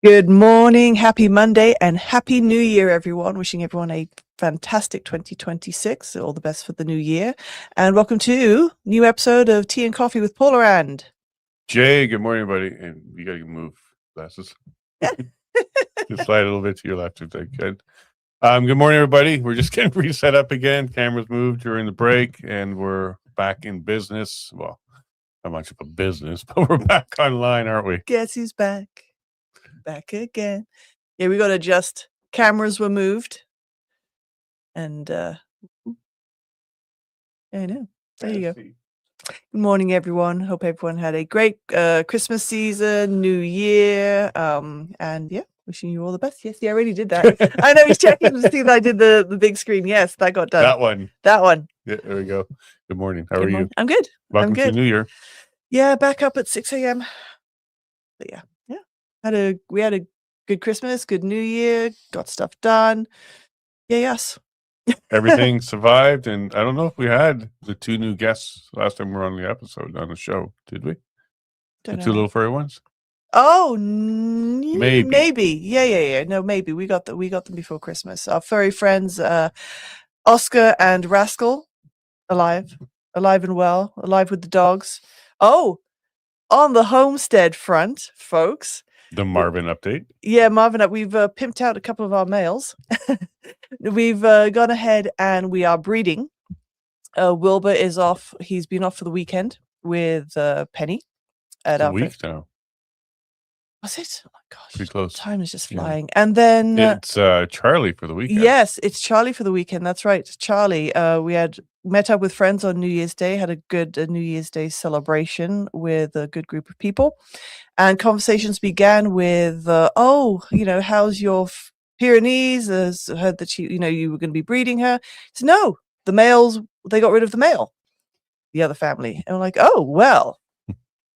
Good morning, happy Monday, and happy New Year, everyone. Wishing everyone a fantastic 2026. All the best for the new year. And welcome to a new episode of Tea and Coffee with Paula and Jay. Good morning, everybody. And you got to move glasses. Just slide a little bit to your left if they could. Good morning, everybody. We're just getting reset up again. Cameras moved during the break, and we're back in business. Well, not much of a business, but we're back online, aren't we? Guess who's back? Back again. Yeah, we got to adjust. Cameras were moved. And I know. There you go. Good morning, everyone. Hope everyone had a great Christmas season, New Year. And yeah, wishing you all the best. Yes, yeah, I already did that. I know he's checking to see that I did the big screen. Yes, that got done. That one. Yeah, there we go. Good morning. How are you? I'm good. Welcome to New Year. Yeah, back up at 6 a.m. But yeah. We had a good Christmas, good New Year, got stuff done. Yeah, yes. Everything survived, and I don't know if we had the two new guests last time we were on the episode on the show, did we? The two little furry ones? Oh, maybe. Yeah. No, maybe we got them before Christmas. Our furry friends, Oscar and Rascal, alive and well, alive with the dogs. Oh, on the homestead front, folks. The Marvin update. Yeah, Marvin, we've pimped out a couple of our males. We've gone ahead and we are breeding. Wilbur is off. He's been off for the weekend with Penny. At a week now. Was it? Oh my gosh. Pretty close. Time is just flying. And then it's Charlie for the weekend. Yes, it's Charlie for the weekend. That's right. Charlie. We had met up with friends on New Year's Day, had a good New Year's Day celebration with a good group of people. And conversations began with, how's your Pyrenees? I heard that you were going to be breeding her. So no, the males, they got rid of the male, the other family. And I'm like, oh, well,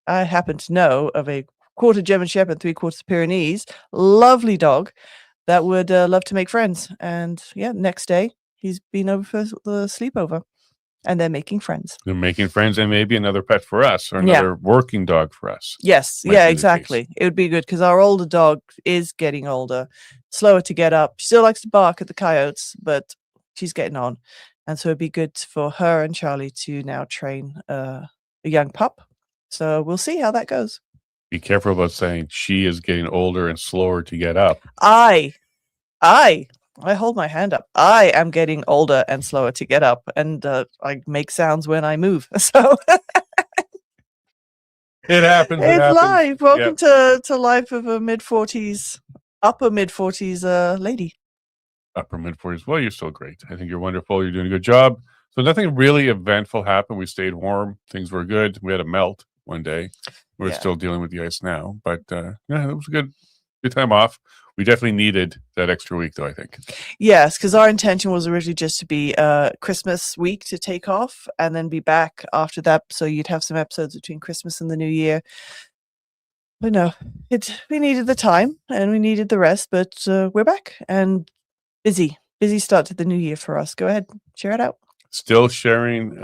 I happen to know of a quarter German Shepherd, 3/4 Pyrenees, lovely dog that would love to make friends. And yeah, next day he's been over for the sleepover. And they're making friends. They're making friends, and maybe another pet for us, or another working dog for us. Yes, exactly. It would be good because our older dog is getting older, slower to get up. She still likes to bark at the coyotes, but she's getting on. And so it'd be good for her and Charlie to now train a young pup. So we'll see how that goes. Be careful about saying she is getting older and slower to get up. I hold my hand up. I am getting older and slower to get up, and I make sounds when I move. So it happens. It's live. Welcome to life of a upper mid 40s lady. Upper mid 40s. Well, you're still great. I think you're wonderful. You're doing a good job. So nothing really eventful happened. We stayed warm. Things were good. We had a melt one day. We're still dealing with the ice now, but it was a good time off. We definitely needed that extra week, though, I think. Yes, because our intention was originally just to be Christmas week to take off and then be back after that. So you'd have some episodes between Christmas and the New Year. But no, we needed the time and we needed the rest, but we're back and busy start to the new year for us. Go ahead, share it out. Still sharing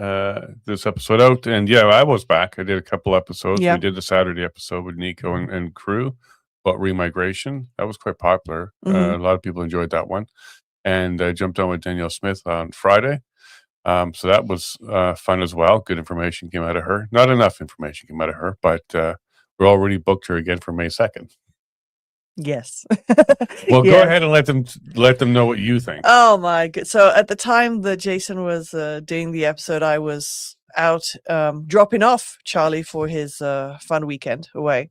this episode out. And yeah, I was back. I did a couple episodes. We did the Saturday episode with Nico and crew. About remigration. That was quite popular. A lot of people enjoyed that one. And I jumped on with Danielle Smith on Friday. So that was fun as well. Good information came out of her. Not enough information came out of her, but we're already booked her again for May 2nd. Yes. Well, go ahead and let them know what you think. Oh my god. So at the time that Jason was doing the episode, I was out dropping off Charlie for his fun weekend away.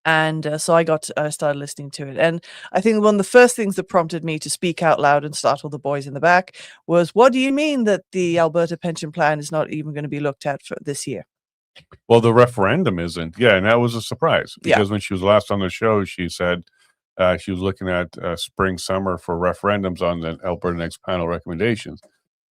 And so I started listening to it. And I think one of the first things that prompted me to speak out loud and startle the boys in the back was, what do you mean that the Alberta pension plan is not even going to be looked at for this year? Well, the referendum isn't. Yeah, and that was a surprise. Because when she was last on the show, she said she was looking at spring, summer for referendums on the Alberta Next panel recommendations.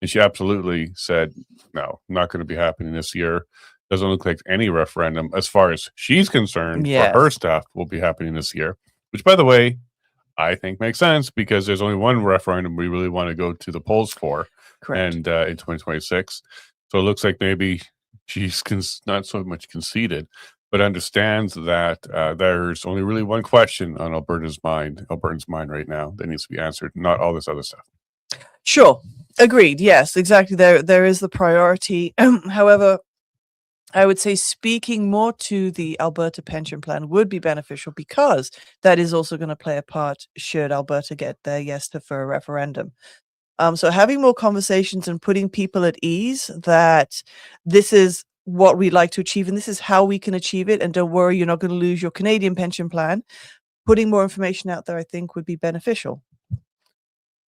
And she absolutely said, no, not going to be happening this year. Doesn't look like any referendum, as far as she's concerned, for her stuff will be happening this year. Which, by the way, I think makes sense because there's only one referendum we really want to go to the polls for. Correct. And in 2026. So it looks like maybe she's not so much conceded. but understands that there's only really one question on Alberta's mind right now that needs to be answered, not all this other stuff. Sure. Agreed. Yes, exactly. There is the priority. However, I would say speaking more to the Alberta pension plan would be beneficial because that is also going to play a part should Alberta get their yes for a referendum. So having more conversations and putting people at ease that this is what we'd like to achieve and this is how we can achieve it. And don't worry, you're not going to lose your Canadian pension plan. Putting more information out there, I think, would be beneficial.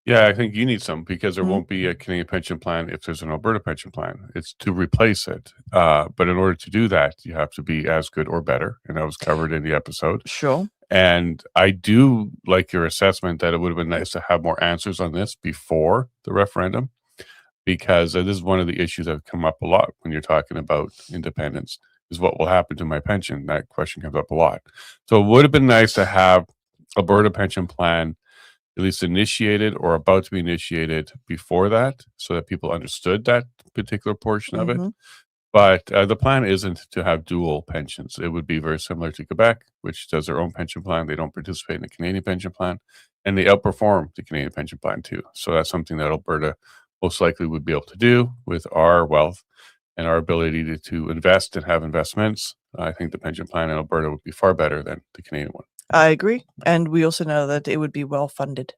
Yeah, I think you need some because there won't be a Canadian pension plan if there's an Alberta pension plan. It's to replace it. But in order to do that, you have to be as good or better. And that was covered in the episode. Sure. And I do like your assessment that it would have been nice to have more answers on this before the referendum, because this is one of the issues that have come up a lot when you're talking about independence, is what will happen to my pension? That question comes up a lot. So it would have been nice to have Alberta pension plan at least initiated or about to be initiated before that, so that people understood that particular portion of it. But the plan isn't to have dual pensions. It would be very similar to Quebec, which does their own pension plan. They don't participate in the Canadian pension plan, and they outperform the Canadian pension plan too. So that's something that Alberta most likely would be able to do with our wealth and our ability to invest and have investments. I think the pension plan in Alberta would be far better than the Canadian one. I agree. And we also know that it would be well funded,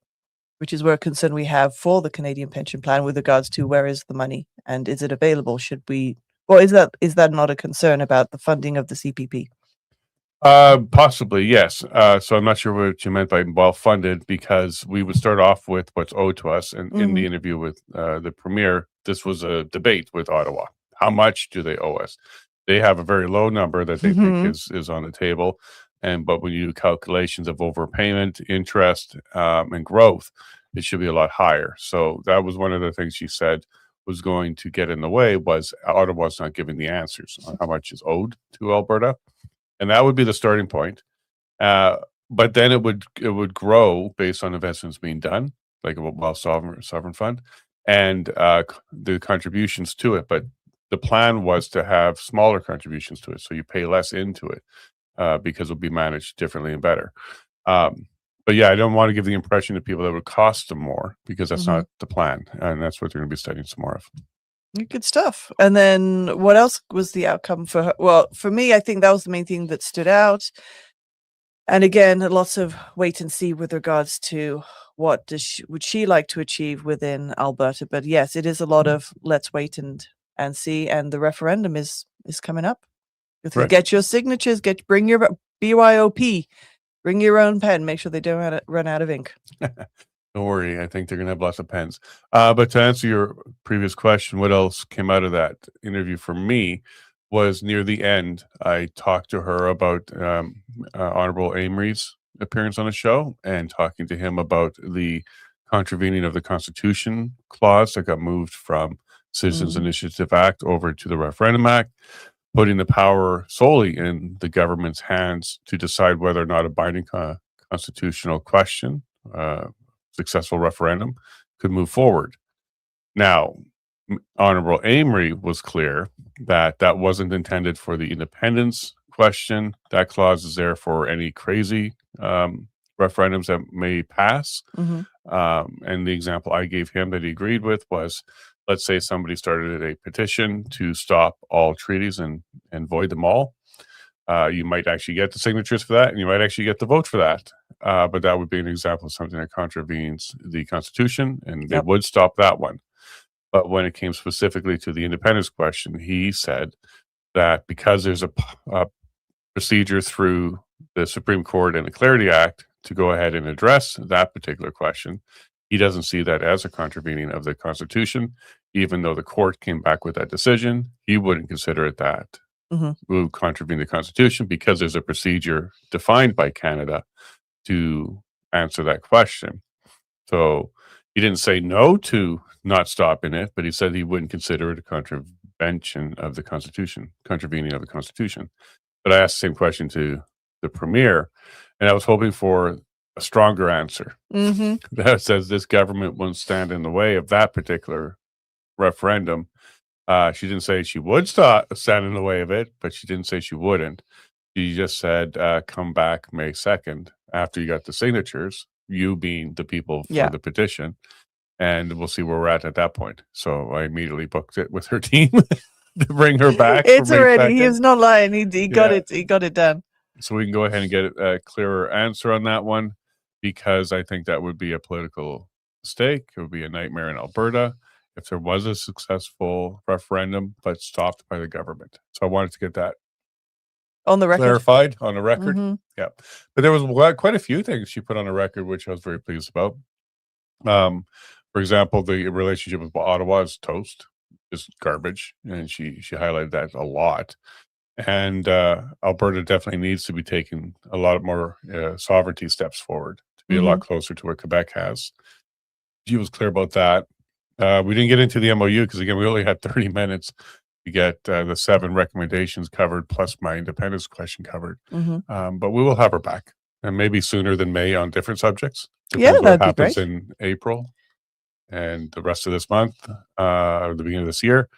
which is where a concern we have for the Canadian pension plan with regards to where is the money and is it available? Should we, or is that not a concern about the funding of the CPP? Possibly, yes. So I'm not sure what you meant by well funded, because we would start off with what's owed to us. And in the interview with the Premier, this was a debate with Ottawa. How much do they owe us? They have a very low number that they think is on the table. But when you do calculations of overpayment, interest, and growth, it should be a lot higher. So that was one of the things she said was going to get in the way, was Ottawa's not giving the answers on how much is owed to Alberta. And that would be the starting point. But then it would grow based on investments being done, like a well sovereign fund, and the contributions to it. But the plan was to have smaller contributions to it, so you pay less into it. Because it'll be managed differently and better. But yeah, I don't want to give the impression to people that it would cost them more, because that's not the plan. And that's what they're going to be studying some more of. Good stuff. And then what else was the outcome for her? Well, for me, I think that was the main thing that stood out. And again, lots of wait and see with regards to what would she like to achieve within Alberta. But yes, it is a lot of let's wait and see. And the referendum is coming up. Right. Get your signatures, bring your BYOP, bring your own pen, make sure they don't run out of ink. Don't worry, I think they're going to have lots of pens. But to answer your previous question, what else came out of that interview for me was near the end, I talked to her about Honorable Amory's appearance on the show and talking to him about the contravening of the Constitution clause that got moved from Citizens Initiative Act over to the Referendum Act, putting the power solely in the government's hands to decide whether or not a binding constitutional question, successful referendum, could move forward. Now, Honorable Amory was clear that that wasn't intended for the independence question. That clause is there for any crazy referendums that may pass. And the example I gave him that he agreed with was, let's say somebody started a petition to stop all treaties and void them all. You might actually get the signatures for that, and you might actually get the vote for that. But that would be an example of something that contravenes the Constitution, and they would stop that one. But when it came specifically to the independence question, he said that because there's a procedure through the Supreme Court and the Clarity Act to go ahead and address that particular question, he doesn't see that as a contravening of the Constitution. Even though the court came back with that decision, he wouldn't consider it that would contravene the Constitution, because there's a procedure defined by Canada to answer that question. So he didn't say no to not stopping it, but he said he wouldn't consider it a contravention of the Constitution, contravening of the Constitution. But I asked the same question to the Premier, and I was hoping for a stronger answer that says this government won't stand in the way of that particular referendum. She didn't say she would stand in the way of it, but she didn't say she wouldn't. She just said, come back May 2nd after you got the signatures, you being the people for the petition, and we'll see where we're at that point. So I immediately booked it with her team to bring her back. It's already, he was not lying. He got it. He got it done. So we can go ahead and get a clearer answer on that one, because I think that would be a political mistake. It would be a nightmare in Alberta if there was a successful referendum, but stopped by the government. So I wanted to get that on the record, clarified on the record. Yeah, but there was quite a few things she put on the record, which I was very pleased about. For example, the relationship with Ottawa is toast, just garbage, and she highlighted that a lot. And Alberta definitely needs to be taking a lot more sovereignty steps forward to be a lot closer to where Quebec has. She was clear about that. We didn't get into the MOU because, again, we only had 30 minutes to get the 7 recommendations covered, plus my independence question covered. But we will have her back, and maybe sooner than May on different subjects. Depends what happens in April and the rest of this month, or the beginning of this year.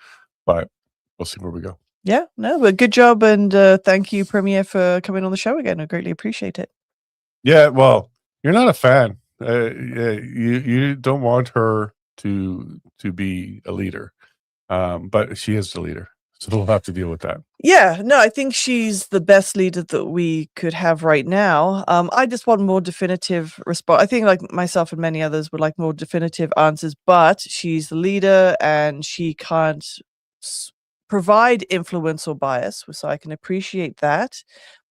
But we'll see where we go. Yeah, no, but good job, and thank you, Premier, for coming on the show again. I greatly appreciate it. Yeah, well, you're not a fan. You don't want her to be a leader, but she is the leader, so we'll have to deal with that. Yeah, no, I think she's the best leader that we could have right now. I just want more definitive response. I think, like myself and many others, would like more definitive answers, but she's the leader, and she can't provide influence or bias, so I can appreciate that.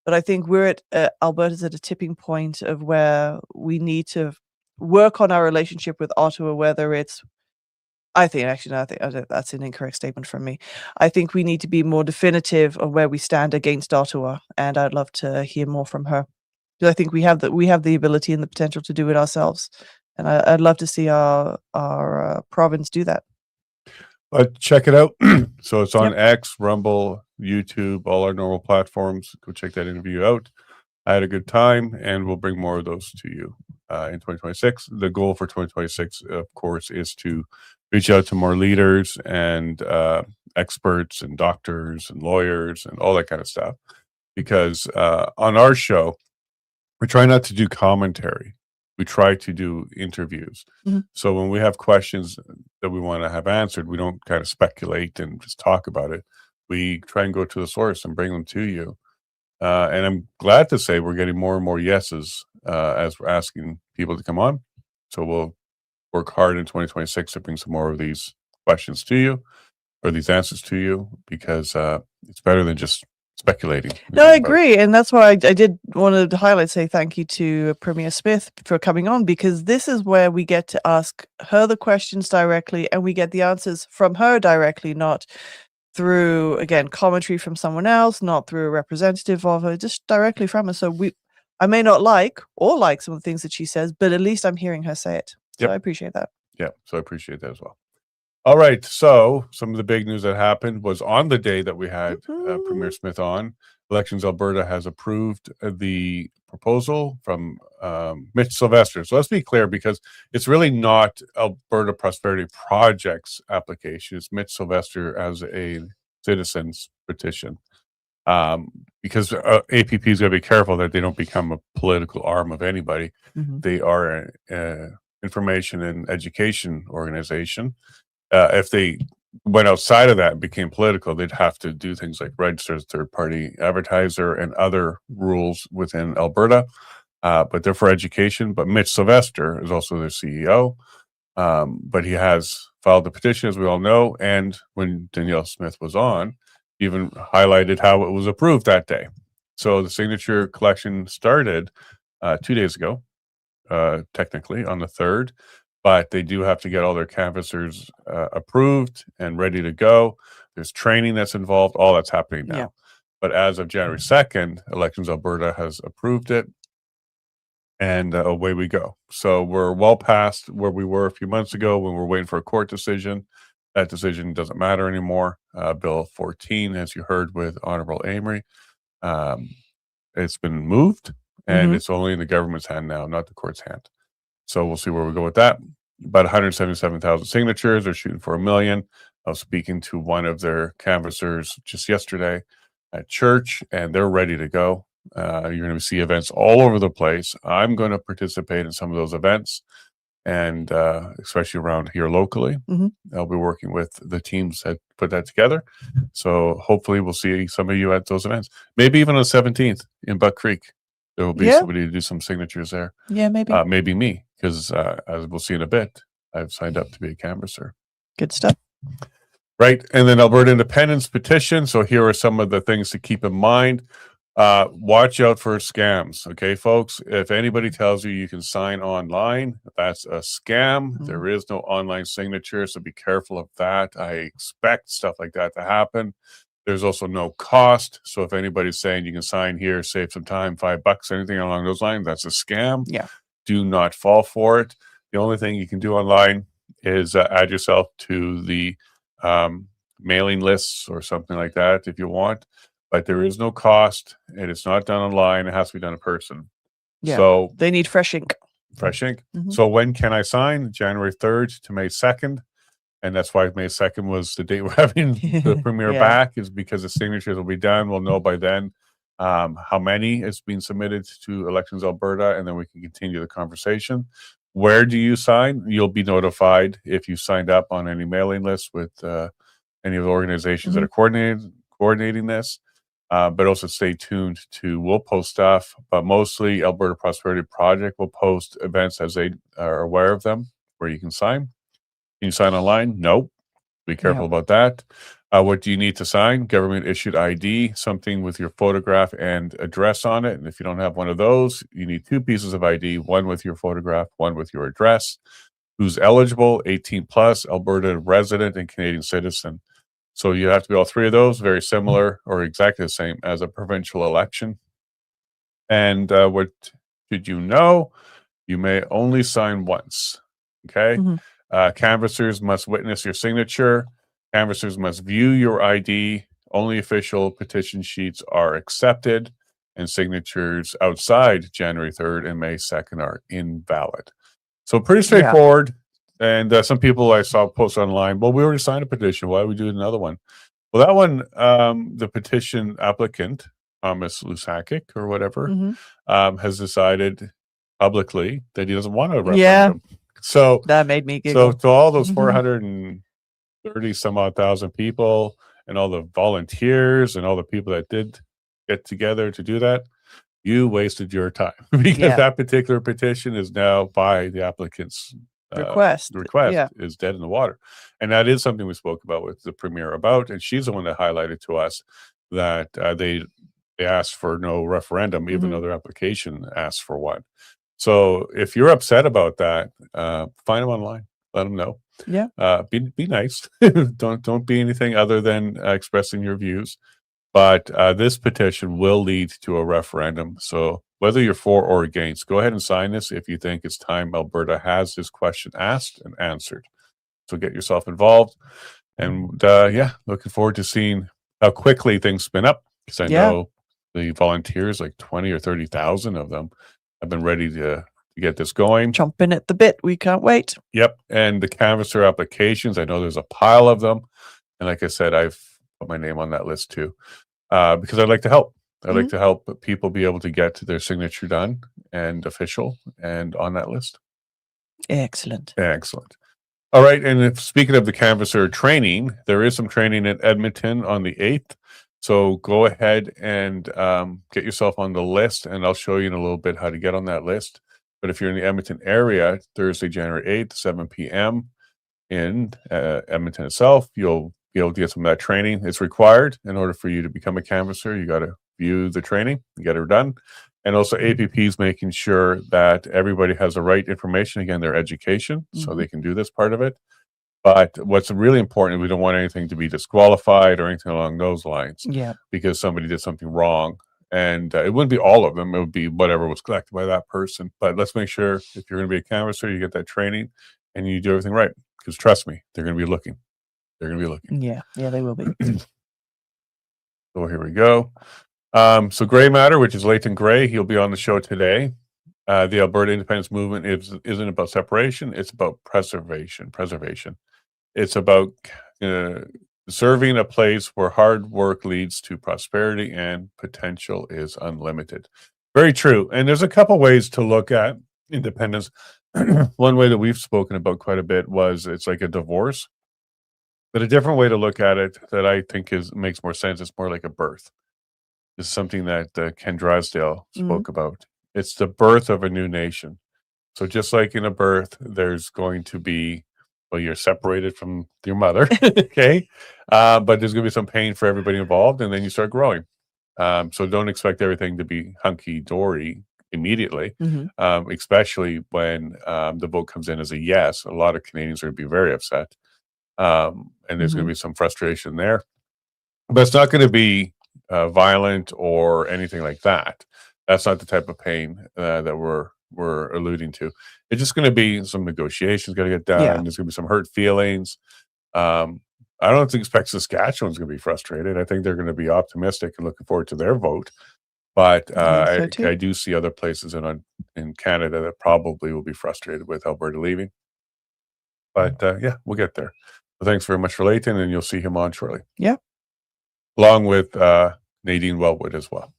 But I think we're at Alberta's at a tipping point of where we need to work on our relationship with Ottawa, whether it's I think that's an incorrect statement from me. I think we need to be more definitive of where we stand against Ottawa, and I'd love to hear more from her, because I think we have the ability and the potential to do it ourselves, and I'd love to see our province do that. Check it out. So it's on X, Rumble, YouTube, all our normal platforms. Go check that interview out. I had a good time, and we'll bring more of those to you in 2026. The goal for 2026, of course, is to reach out to more leaders and experts and doctors and lawyers and all that kind of stuff. Because on our show, we try not to do commentary. We try to do interviews. So when we have questions that we want to have answered, we don't kind of speculate and just talk about it. We try and go to the source and bring them to you. And I'm glad to say we're getting more and more yeses as we're asking people to come on. So we'll work hard in 2026 to bring some more of these questions to you, or these answers to you, because it's better than just speculating. No, I agree, and that's why I did want to highlight, say thank you to Premier Smith for coming on, because this is where we get to ask her the questions directly, and we get the answers from her directly, not through, again, commentary from someone else, not through a representative of her, just directly from her. So I may not like some of the things that she says, but at least I'm hearing her say it. So I appreciate that. Yeah, so I appreciate that as well. All right, so some of the big news that happened was on the day that we had Premier Smith on. Elections Alberta has approved the proposal from Mitch Sylvester. So let's be clear, because it's really not Alberta Prosperity Project's application. It's Mitch Sylvester as a citizen's petition. Because APP is going to be careful that they don't become a political arm of anybody. They are an information and education organization. If they went outside of that and became political, they'd have to do things like register as a third-party advertiser and other rules within Alberta. But they're for education. But Mitch Sylvester is also their CEO. But he has filed a petition, as we all know. And when Danielle Smith was on, even highlighted how it was approved that day. So the signature collection started 2 days ago, technically on the 3rd. But they do have to get all their canvassers approved and ready to go. There's training that's involved. All that's happening now. But as of January 2nd, Elections Alberta has approved it, and away we go. So we're well past where we were a few months ago when we were waiting for a court decision. That decision doesn't matter anymore. Bill 14, as you heard with Honorable Amory, it's been moved, and it's only in the government's hand now, not the court's hand. So we'll see where we go with that. About 177,000 signatures. They're shooting for 1 million. I was speaking to one of their canvassers just yesterday, at church, and they're ready to go. You're going to see events all over the place. I'm going to participate in some of those events, and especially around here locally. I'll be working with the teams that put that together. So hopefully we'll see some of you at those events. Maybe even on the 17th in Buck Creek. There will be somebody to do some signatures there. Yeah, maybe. Maybe me, because as we'll see in a bit, I've signed up to be a canvasser. Good stuff. Right. And then Alberta Independence petition. So here are some of the things to keep in mind. Watch out for scams. Okay, folks. If anybody tells you you can sign online, that's a scam. There is no online signature. So be careful of that. I expect stuff like that to happen. There's also no cost. So if anybody's saying you can sign here, save some time, $5, anything along those lines, that's a scam. Yeah. Do not fall for it. The only thing you can do online is add yourself to the mailing lists or something like that if you want, but there is no cost, and it's not done online. It has to be done in person. Yeah. So they need fresh ink. So when can I sign? January 3rd to May 2nd. And that's why May 2nd was the date we're having the premiere back, is because the signatures will be done. We'll know by then how many is being submitted to Elections Alberta, and then we can continue the conversation. Where do you sign? You'll be notified if you signed up on any mailing list with any of the organizations that are coordinating this. But also stay tuned to, we'll post stuff, but mostly Alberta Prosperity Project will post events as they are aware of them, where you can sign. Can you sign online? Nope. Be careful about that. What do you need to sign? Government issued ID, something with your photograph and address on it. And if you don't have one of those, you need 2 pieces of ID, one with your photograph, one with your address. Who's eligible? 18 plus, Alberta resident and Canadian citizen. So you have to be all 3 of those, very similar or exactly the same as a provincial election. And what should you know? You may only sign once. Okay. Canvassers must witness your signature. Canvassers must view your ID. Only official petition sheets are accepted, and signatures outside January 3rd and May 2nd are invalid. So pretty straightforward. And some people I saw post online, well, we already signed a petition. Why would we do another one? Well, that one, the petition applicant, Thomas Lusakic or whatever, has decided publicly that he doesn't want a referendum. So that made me giggle. So to all those 430 some odd thousand people and all the volunteers and all the people that did get together to do that, you wasted your time, because that particular petition is now by the applicant's request is dead in the water. And that is something we spoke about with the premier about, and she's the one that highlighted to us that they asked for no referendum, even though their application asked for one. So if you're upset about that, find them online, let them know. Be nice. don't be anything other than expressing your views. But this petition will lead to a referendum. So whether you're for or against, go ahead and sign this if you think it's time Alberta has this question asked and answered. So get yourself involved. And looking forward to seeing how quickly things spin up, because I know the volunteers, like 20 or 30,000 of them, have been ready to get this going. Chomping at the bit. We can't wait. Yep. And the canvasser applications, I know there's a pile of them. And like I said, I've put my name on that list too, because I'd like to help. I'd like to help people be able to get their signature done and official and on that list. Excellent. All right. And speaking of the canvasser training, there is some training in Edmonton on the 8th. So go ahead and get yourself on the list, and I'll show you in a little bit how to get on that list. But if you're in the Edmonton area, Thursday, January 8th, 7 p.m. in Edmonton itself, you'll be able to get some of that training. It's required in order for you to become a canvasser. You got to view the training, you get it done. And also APP is making sure that everybody has the right information, again, their education, so they can do this part of it. But what's really important, we don't want anything to be disqualified or anything along those lines. Because somebody did something wrong. And it wouldn't be all of them. It would be whatever was collected by that person. But let's make sure if you're going to be a canvasser, you get that training and you do everything right. Because trust me, they're going to be looking. Yeah, they will be. So here we go. So Grey Matter, which is Leighton Grey, he'll be on the show today. The Alberta Independence Movement isn't about separation. It's about preservation. It's about Serving a place where hard work leads to prosperity and potential is unlimited. Very true. And there's a couple ways to look at independence. One way that we've spoken about quite a bit was it's like a divorce, but a different way to look at it that I think is makes more sense. It's more like a birth. Is something that Ken Drysdale spoke about. It's the birth of a new nation. So just like in a birth, there's going to be, well, you're separated from your mother, okay? But there's going to be some pain for everybody involved, and then you start growing. So don't expect everything to be hunky dory immediately, especially when the vote comes in as a yes. A lot of Canadians are going to be very upset, and there's going to be some frustration there. But it's not going to be violent or anything like that. That's not the type of pain that we're alluding to. It's just going to be some negotiations got to get done. Yeah. There's going to be some hurt feelings. I don't expect Saskatchewan's going to be frustrated. I think they're going to be optimistic and looking forward to their vote. But I I do see other places in Canada that probably will be frustrated with Alberta leaving. But yeah, we'll get there. So thanks very much for Leighton, and you'll see him on shortly. Yeah. Along with Nadine Wellwood as well.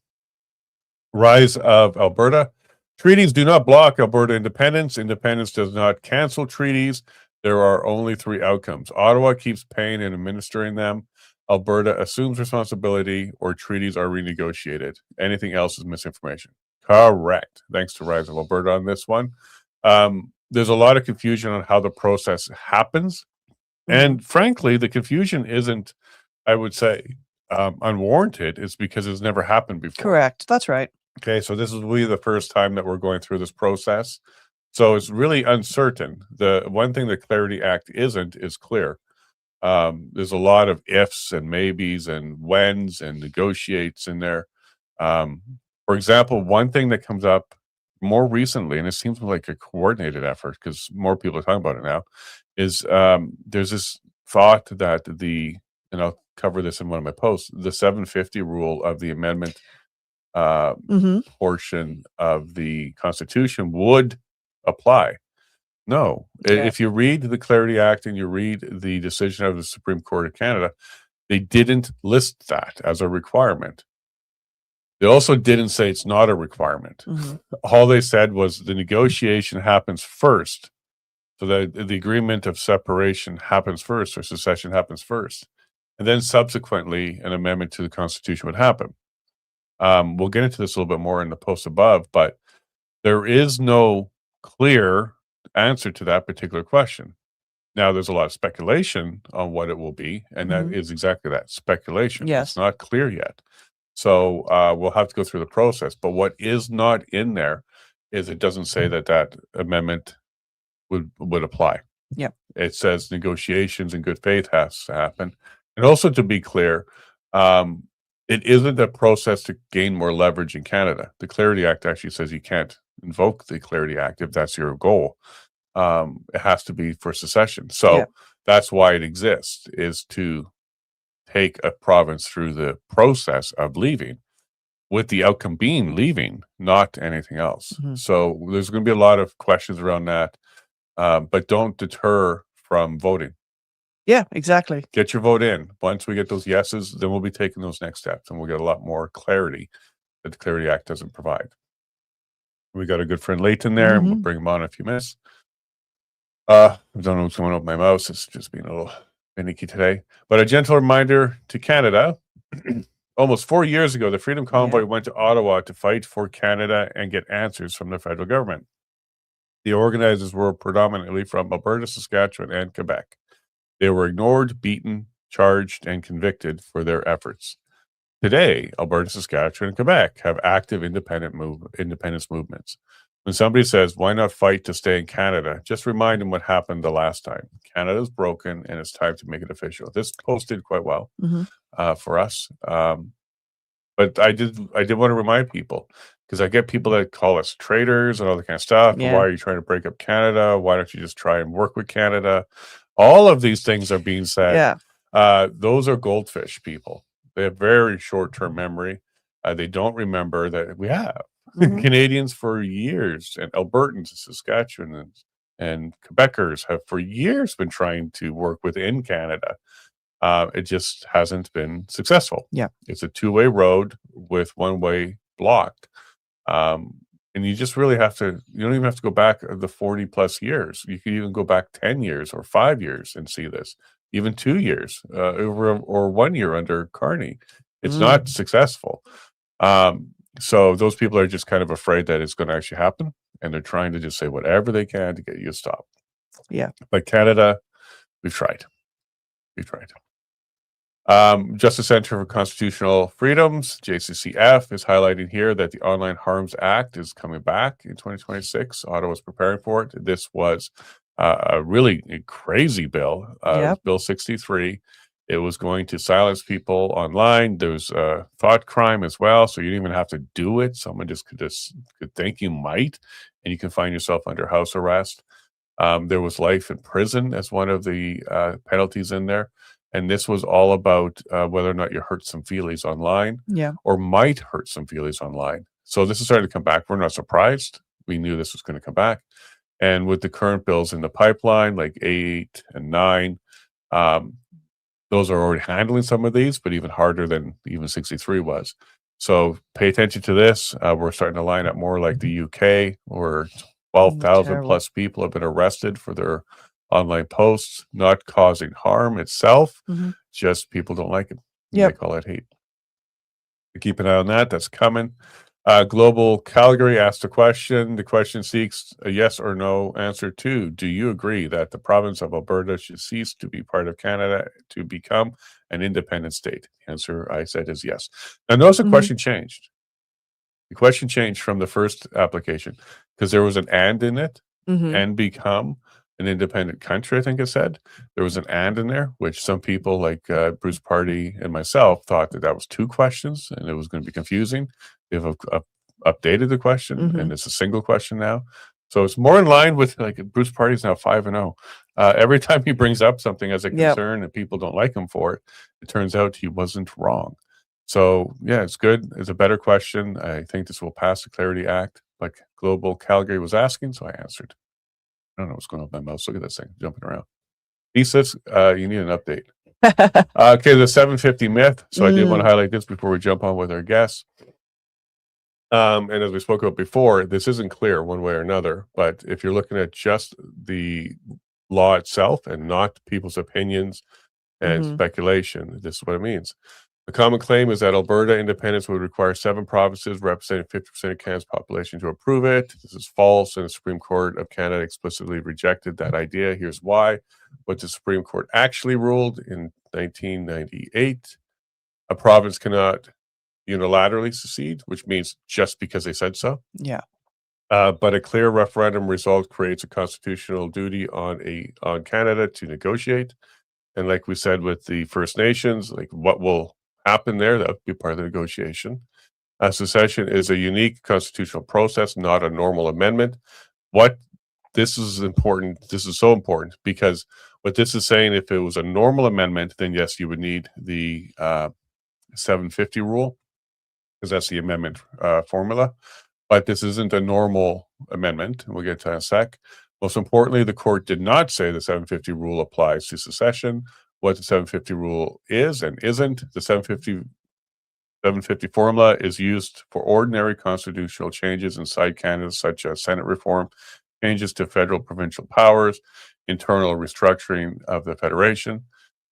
Rise of Alberta. Treaties do not block Alberta independence. Independence does not cancel treaties. There are only three outcomes. Ottawa keeps paying and administering them. Alberta assumes responsibility, or treaties are renegotiated. Anything else is misinformation. Correct. Thanks to Rise of Alberta on this one. There's a lot of confusion on how the process happens. And frankly, the confusion isn't, I would say, unwarranted. It's because it's never happened before. Correct. That's right. Okay, so this is really the first time that we're going through this process. So it's really uncertain. The one thing the Clarity Act isn't is clear. There's a lot of ifs and maybes and whens and negotiates in there. For example, one thing that comes up more recently, and it seems like a coordinated effort because more people are talking about it now, is there's this thought that and I'll cover this in one of my posts, the 750 rule of the amendment portion of the Constitution would apply. No. If you read the Clarity Act and you read the decision of the Supreme Court of Canada, they didn't list that as a requirement. They also didn't say it's not a requirement. All they said was the negotiation happens first. So the agreement of separation happens first, or secession happens first. And then subsequently, an amendment to the Constitution would happen. We'll get into this a little bit more in the post above, but there is no clear answer to that particular question. Now, there's a lot of speculation on what it will be, and that is exactly that, speculation. Yes. It's not clear yet. So we'll have to go through the process. But what is not in there is it doesn't say that amendment would apply. Yeah. It says negotiations in good faith has to happen. And also, to be clear, it isn't a process to gain more leverage in Canada. The Clarity Act actually says you can't invoke the Clarity Act if that's your goal. It has to be for secession. So that's why it exists, is to take a province through the process of leaving, with the outcome being leaving, not anything else. So there's going to be a lot of questions around that, but don't deter from voting. Yeah, exactly. Get your vote in. Once we get those yeses, then we'll be taking those next steps, and we'll get a lot more clarity that the Clarity Act doesn't provide. We got a good friend Leighton there, and we'll bring him on in a few minutes. I don't know what's going on with my mouse. It's just being a little finicky today. But a gentle reminder to Canada. Almost 4 years ago, the Freedom Convoy went to Ottawa to fight for Canada and get answers from the federal government. The organizers were predominantly from Alberta, Saskatchewan, and Quebec. They were ignored, beaten, charged, and convicted for their efforts. Today, Alberta, Saskatchewan, and Quebec have active independence movements. When somebody says, why not fight to stay in Canada, just remind them what happened the last time. Canada's broken, and it's time to make it official. This post did quite well for us. But I did want to remind people, because I get people that call us traitors and all that kind of stuff. Why are you trying to break up Canada? Why don't you just try and work with Canada? All of these things are being said. Those are goldfish people. They have very short-term memory. They don't remember that we have Canadians for years, and Albertans, Saskatchewan, and Quebecers have for years been trying to work within Canada. It just hasn't been successful. Yeah. It's a two-way road with one way blocked. And you just really have to, you don't even have to go back the 40 plus years. You could even go back 10 years or 5 years and see this, even 2 years or 1 year under Carney. It's not successful. So those people are just kind of afraid that it's going to actually happen. And they're trying to just say whatever they can to get you to stop. Yeah. But Canada, we've tried. We've tried. Justice Center for Constitutional Freedoms, JCCF, is highlighting here that the Online Harms Act is coming back in 2026. Ottawa's preparing for it. This was a really crazy bill, Bill 63. It was going to silence people online. There's thought crime as well, so you didn't even have to do it. Someone just could think you might, and you can find yourself under house arrest. There was life in prison as one of the penalties in there. And this was all about whether or not you hurt some feelings online or might hurt some feelings online. So this is starting to come back. We're not surprised. We knew this was going to come back. And with the current bills in the pipeline, like 8 and 9, those are already handling some of these, but even harder than even 63 was. So pay attention to this. We're starting to line up more like the UK, where 12,000 plus people have been arrested for their online posts, not causing harm itself, just people don't like it. They call it hate. Keep an eye on that. That's coming. Global Calgary asked a question. The question seeks a yes or no answer to: do you agree that the province of Alberta should cease to be part of Canada to become an independent state? The answer, I said, is yes. Now notice the question changed. The question changed from the first application because there was an and in it, and become an independent country, I think it said. There was an and in there, which some people like Bruce Party and myself thought that was 2 questions and it was going to be confusing. They've updated the question and it's a single question now. So it's more in line with, like, Bruce Party is now 5-0. Every time he brings up something as a concern and people don't like him for it, it turns out he wasn't wrong. So yeah, it's good. It's a better question. I think this will pass the Clarity Act, like Global Calgary was asking, so I answered. I don't know what's going on with my mouse. Look at this thing jumping around. He says you need an update. Okay, the 750 myth. So I did want to highlight this before we jump on with our guests. And as we spoke about before, this isn't clear one way or another, but if you're looking at just the law itself and not people's opinions and speculation, this is what it means. The common claim is that Alberta independence would require 7 provinces representing 50% of Canada's population to approve it. This is false, and the Supreme Court of Canada explicitly rejected that idea. Here's why. What the Supreme Court actually ruled in 1998, a province cannot unilaterally secede, which means just because they said so. Yeah. But a clear referendum result creates a constitutional duty on Canada to negotiate. And like we said with the First Nations, like what will happen there, that would be part of the negotiation. Secession is a unique constitutional process, not a normal amendment. This is important. This is so important because what this is saying, if it was a normal amendment, then yes, you would need the 750 rule, because that's the amendment formula. But this isn't a normal amendment, and we'll get to that in a sec. Most importantly, the court did not say the 750 rule applies to secession. What the 750 rule is and isn't. The 750 formula is used for ordinary constitutional changes inside Canada, such as Senate reform, changes to federal provincial powers, internal restructuring of the federation.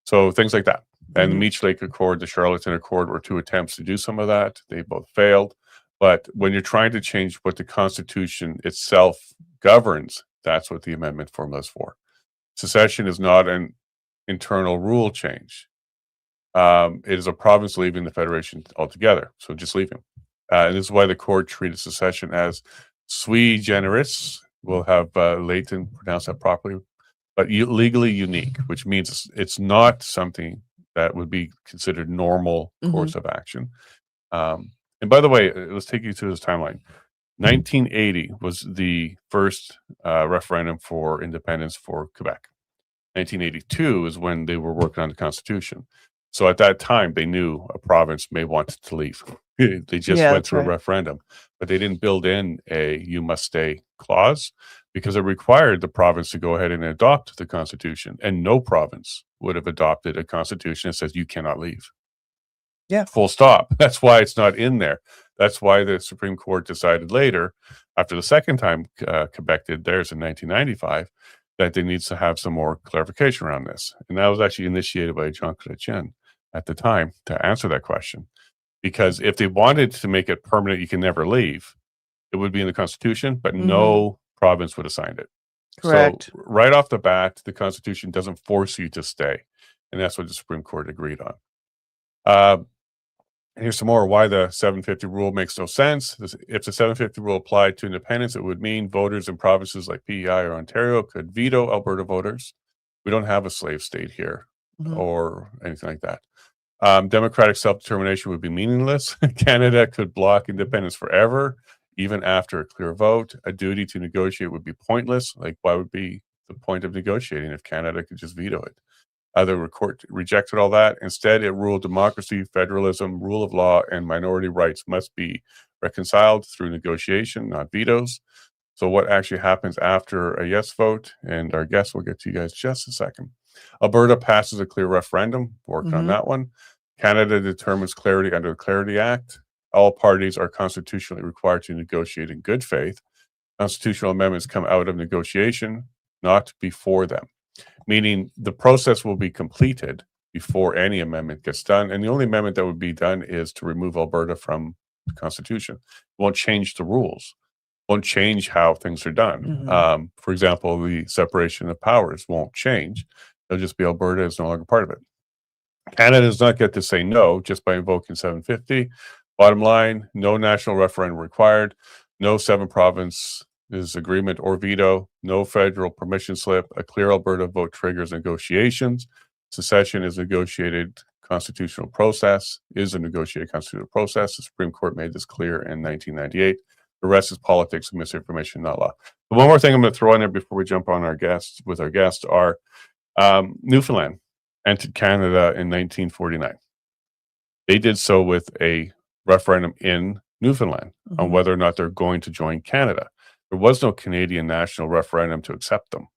So things like that. And the Meech Lake Accord, the Charlottetown Accord were 2 attempts to do some of that. They both failed. But when you're trying to change what the Constitution itself governs, that's what the amendment formula is for. Secession is not an internal rule change. It is a province leaving the federation altogether. So just leave him. And this is why the court treated secession as sui generis. We'll have Leighton pronounce that properly, but legally unique, which means it's not something that would be considered normal course of action. And by the way, let's take you through this timeline. 1980 was the first referendum for independence for Quebec. 1982 is when they were working on the Constitution. So at that time, they knew a province may want to leave. They just went through a referendum, but they didn't build in a "you must stay" clause because it required the province to go ahead and adopt the Constitution, and no province would have adopted a constitution that says you cannot leave. Yeah. Full stop. That's why it's not in there. That's why the Supreme Court decided later, after the second time Quebec did theirs in 1995, that they needs to have some more clarification around this. And that was actually initiated by Jean Chrétien at the time to answer that question. Because if they wanted to make it permanent, you can never leave, it would be in the Constitution, but no province would have signed it. Correct. So right off the bat, the Constitution doesn't force you to stay. And that's what the Supreme Court agreed on. Here's some more why the 750 rule makes no sense. If the 750 rule applied to independence, it would mean voters in provinces like PEI or Ontario could veto Alberta voters. We don't have a slave state here or anything like that. Democratic self-determination would be meaningless. Canada could block independence forever, even after a clear vote. A duty to negotiate would be pointless. Like, why would be the point of negotiating if Canada could just veto it? The court rejected all that. Instead, it ruled democracy, federalism, rule of law, and minority rights must be reconciled through negotiation, not vetoes. So what actually happens after a yes vote, and our guest will get to you guys just a second. Alberta passes a clear referendum, working on that one. Canada determines clarity under the Clarity Act. All parties are constitutionally required to negotiate in good faith. Constitutional amendments come out of negotiation, not before them. Meaning the process will be completed before any amendment gets done. And the only amendment that would be done is to remove Alberta from the Constitution. It won't change the rules, won't change how things are done. For example, the separation of powers won't change. It'll just be Alberta is no longer part of it. Canada does not get to say no just by invoking 750. Bottom line, no national referendum required, no 7-province agreement or veto, no federal permission slip. A clear Alberta vote triggers negotiations. Secession is a negotiated constitutional process. The Supreme Court made this clear in 1998. The rest is politics and misinformation, not law. But one more thing I'm going to throw in there before we jump on our guests are Newfoundland entered Canada in 1949. They did so with a referendum in Newfoundland on whether or not they're going to join Canada. There was no Canadian national referendum to accept them.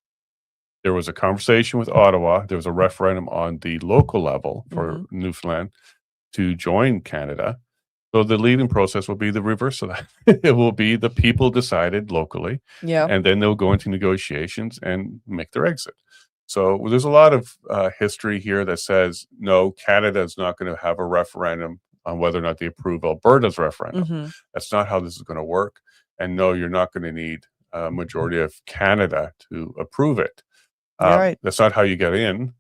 There was a conversation with Ottawa. There was a referendum on the local level for Newfoundland to join Canada. So the leaving process will be the reverse of that. It will be the people decided locally, and then they'll go into negotiations and make their exit. So there's a lot of history here that says, no, Canada is not going to have a referendum on whether or not they approve Alberta's referendum. That's not how this is going to work. And no, you're not going to need a majority of Canada to approve it. That's not how you get in,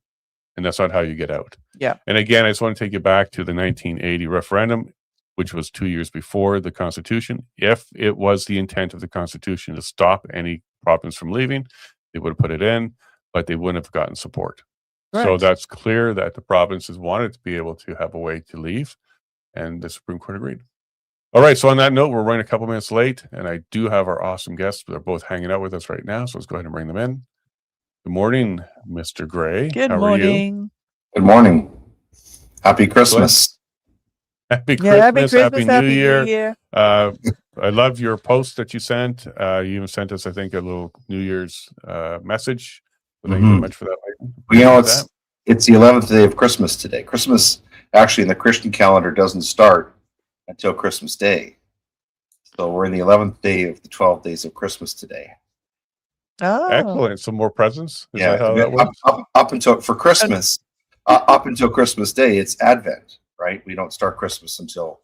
and that's not how you get out. And again, I just want to take you back to the 1980 referendum, which was 2 years before the Constitution. If it was the intent of the Constitution to stop any province from leaving, they would have put it in, but they wouldn't have gotten support. So that's clear that the provinces wanted to be able to have a way to leave, and the Supreme Court agreed. All right, so on that note, we're running a couple minutes late, and I do have our awesome guests. They're both hanging out with us right now, so let's go ahead and bring them in. Good morning, Mr. Grey. Good morning. Good morning. Happy Christmas. Happy Christmas. Happy New Year. New Year. I love your post that you sent. You even sent us, I think, a little New Year's message. Thank you very much for that. You know, it's the 11th day of Christmas today. Christmas, actually, in the Christian calendar, doesn't start until Christmas Day. So we're in the 11th day of the 12 days of Christmas today. Oh, excellent. Some more presents? Is that how that works? Up until for Christmas, up until Christmas Day, it's Advent, right? We don't start Christmas until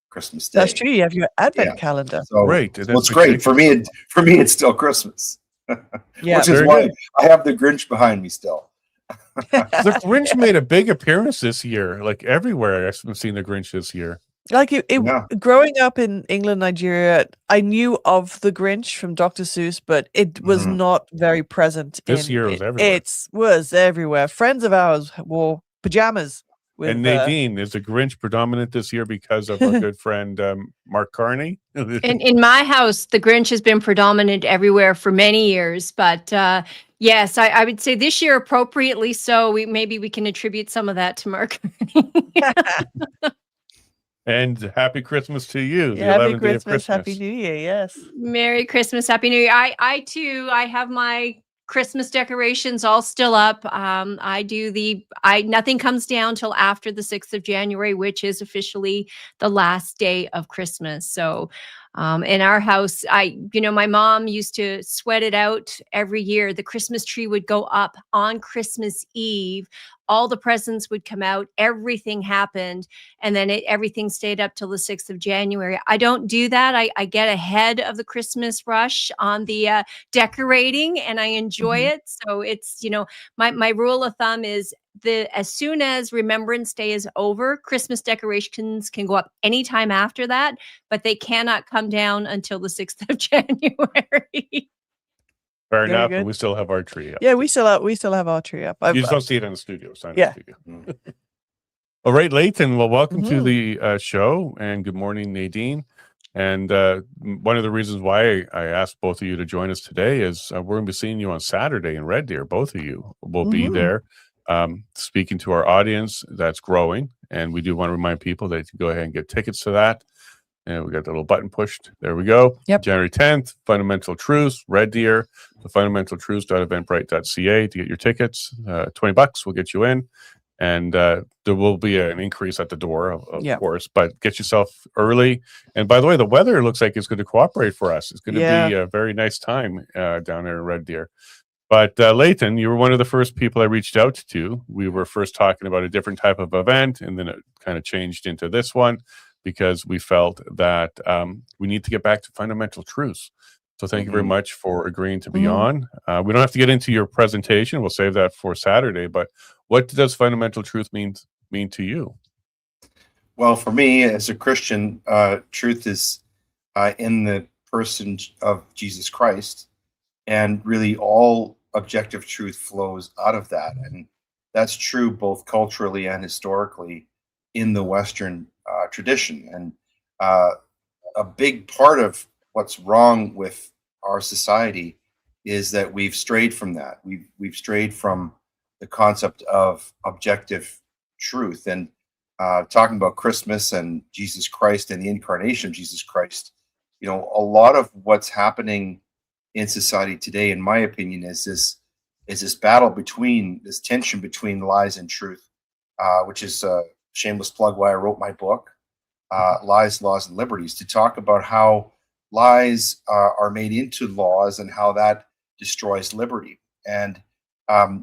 Christmas Day. That's true. You have your Advent calendar. So, right. Well, it's great for me. For me, it's still Christmas. Which is why I have the Grinch behind me still. The Grinch made a big appearance this year. Like everywhere, I've seen the Grinch this year. Like growing up in England, Nigeria, I knew of the Grinch from Dr. Seuss, but it was not very present. This year was everywhere. It was everywhere. Friends of ours wore pajamas. And Nadine, is the Grinch predominant this year because of our good friend Mark Carney? In my house, the Grinch has been predominant everywhere for many years. But yes, I would say this year appropriately so. Maybe we can attribute some of that to Mark Carney. And happy Christmas to you. Yeah, happy Christmas, happy New Year. Yes. Merry Christmas, happy New Year. I too have my Christmas decorations all still up. Nothing comes down till after the 6th of January, which is officially the last day of Christmas. So, in our house, my mom used to sweat it out every year. The Christmas tree would go up on Christmas Eve. All the presents would come out. Everything happened. And then everything stayed up till the 6th of January. I don't do that. I get ahead of the Christmas rush on the decorating, and I enjoy it. So it's, my rule of thumb is as soon as Remembrance Day is over, Christmas decorations can go up anytime after that, but they cannot come down until the 6th of January. Fair enough. good. And we still have our tree up. Yeah, we still have our tree up. You just don't see it in the studio. It's not Yeah. in the studio. All right, Leighton. Well, welcome to the show, and good morning, Nadine. And one of the reasons why I asked both of you to join us today is we're going to be seeing you on Saturday in Red Deer. Both of you will be there speaking to our audience that's growing. And we do want to remind people that you can go ahead and get tickets to that. And we got the little button pushed. There we go. Yep. January 10th, Fundamental Truths, Red Deer, the fundamentaltruths.eventbrite.ca to get your tickets. $20 will get you in. And there will be an increase at the door, of course, but get yourself early. And by the way, the weather looks like it's going to cooperate for us. It's going to be a very nice time down there in Red Deer. But Leighton, you were one of the first people I reached out to. We were first talking about a different type of event, and then it kind of changed into this one because we felt that we need to get back to fundamental truths. So thank you very much for agreeing to be on. We don't have to get into your presentation. We'll save that for Saturday. But what does fundamental truth mean to you? Well, for me, as a Christian, truth is in the person of Jesus Christ. And really all objective truth flows out of that. And that's true both culturally and historically in the Western tradition. And a big part of what's wrong with our society is that we've strayed from that. We've strayed from the concept of objective truth. And talking about Christmas and Jesus Christ and the incarnation of Jesus Christ, a lot of what's happening in society today, in my opinion, is this battle between this tension between lies and truth, which is a shameless plug why I wrote my book, Lies, Laws, and Liberties, to talk about how lies are made into laws and how that destroys liberty. And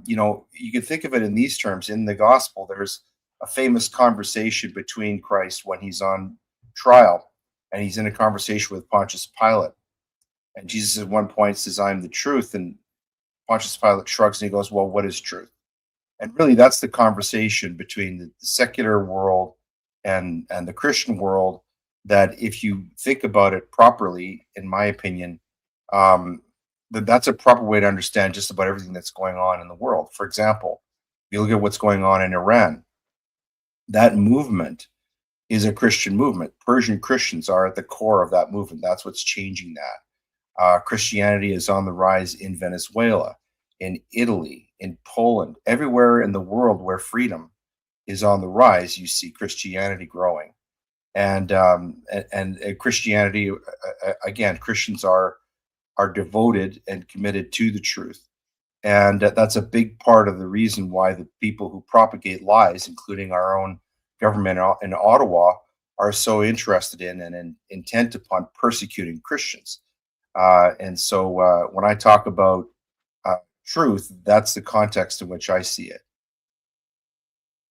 you can think of it in these terms. In the gospel, there's a famous conversation between Christ when he's on trial, and he's in a conversation with Pontius Pilate. And Jesus at one point says, "I'm the truth." And Pontius Pilate shrugs and he goes, "Well, what is truth?" And really, that's the conversation between the secular world and the Christian world, that if you think about it properly, in my opinion, that's a proper way to understand just about everything that's going on in the world. For example, if you look at what's going on in Iran, that movement is a Christian movement. Persian Christians are at the core of that movement. That's what's changing that. Christianity is on the rise in Venezuela, in Italy, in Poland, everywhere in the world where freedom is on the rise, you see Christianity growing. And Christianity, again, Christians are devoted and committed to the truth. And that's a big part of the reason why the people who propagate lies, including our own government in Ottawa, are so interested in and intent upon persecuting Christians. And so when I talk about truth, that's the context in which I see it.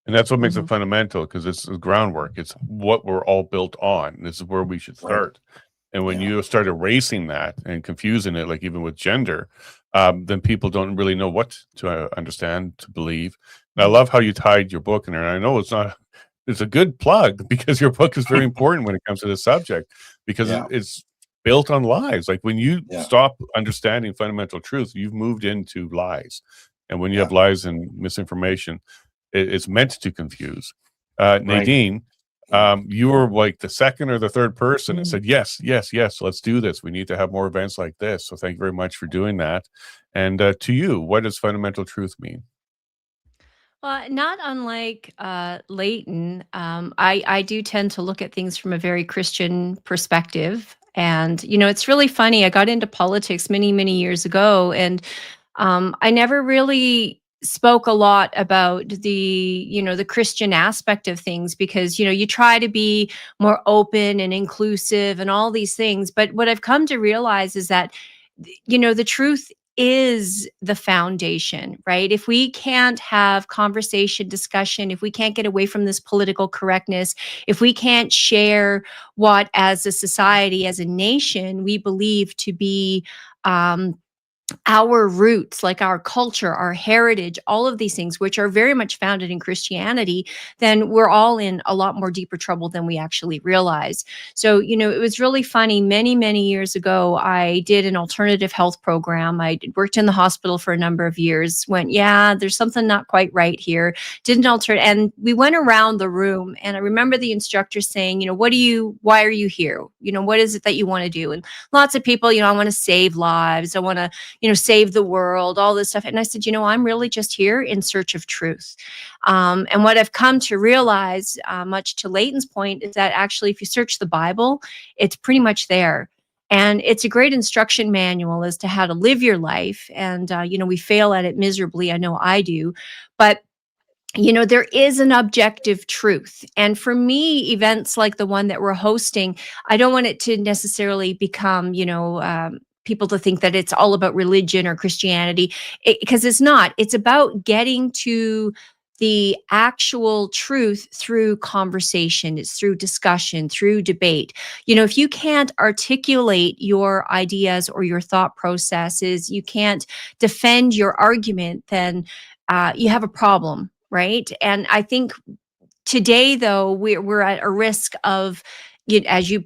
And that's what makes it fundamental, because it's the groundwork. It's what we're all built on. This is where we should start. Right. And when you start erasing that and confusing it, like even with gender, then people don't really know what to understand, to believe. And I love how you tied your book in there. And I know it's a good plug, because your book is very important when it comes to this subject, because it's built on lies. Like when you stop understanding fundamental truth, you've moved into lies. And when you have lies and misinformation, it's meant to confuse. Nadine, you were like the second or the third person that said, yes, let's do this. We need to have more events like this. So thank you very much for doing that. And to you, what does fundamental truth mean? Well, not unlike Leighton, I do tend to look at things from a very Christian perspective. And, it's really funny. I got into politics many, many years ago, and I never really spoke a lot about the Christian aspect of things, because you try to be more open and inclusive and all these things. But what I've come to realize is that the truth is the foundation, right? If we can't have conversation, discussion, if we can't get away from this political correctness, if we can't share what as a society, as a nation, we believe to be our roots, like our culture, our heritage, all of these things, which are very much founded in Christianity, then we're all in a lot more deeper trouble than we actually realize. So, it was really funny. Many, many years ago, I did an alternative health program. I worked in the hospital for a number of years, went, yeah, there's something not quite right here. Did an alternate, and we went around the room, and I remember the instructor saying, why are you here? What is it that you want to do? And lots of people, I want to save lives. I want to, save the world, all this stuff. And I said, I'm really just here in search of truth. And what I've come to realize, much to Leighton's point, is that actually, if you search the Bible, it's pretty much there. And it's a great instruction manual as to how to live your life. And, we fail at it miserably. I know I do. But there is an objective truth. And for me, events like the one that we're hosting, I don't want it to necessarily become, people to think that it's all about religion or Christianity, because it's not. It's about getting to the actual truth through conversation. It's through discussion, through debate. If you can't articulate your ideas or your thought processes, you can't defend your argument, then you have a problem. Right. And I think today, though, we're at a risk of, as you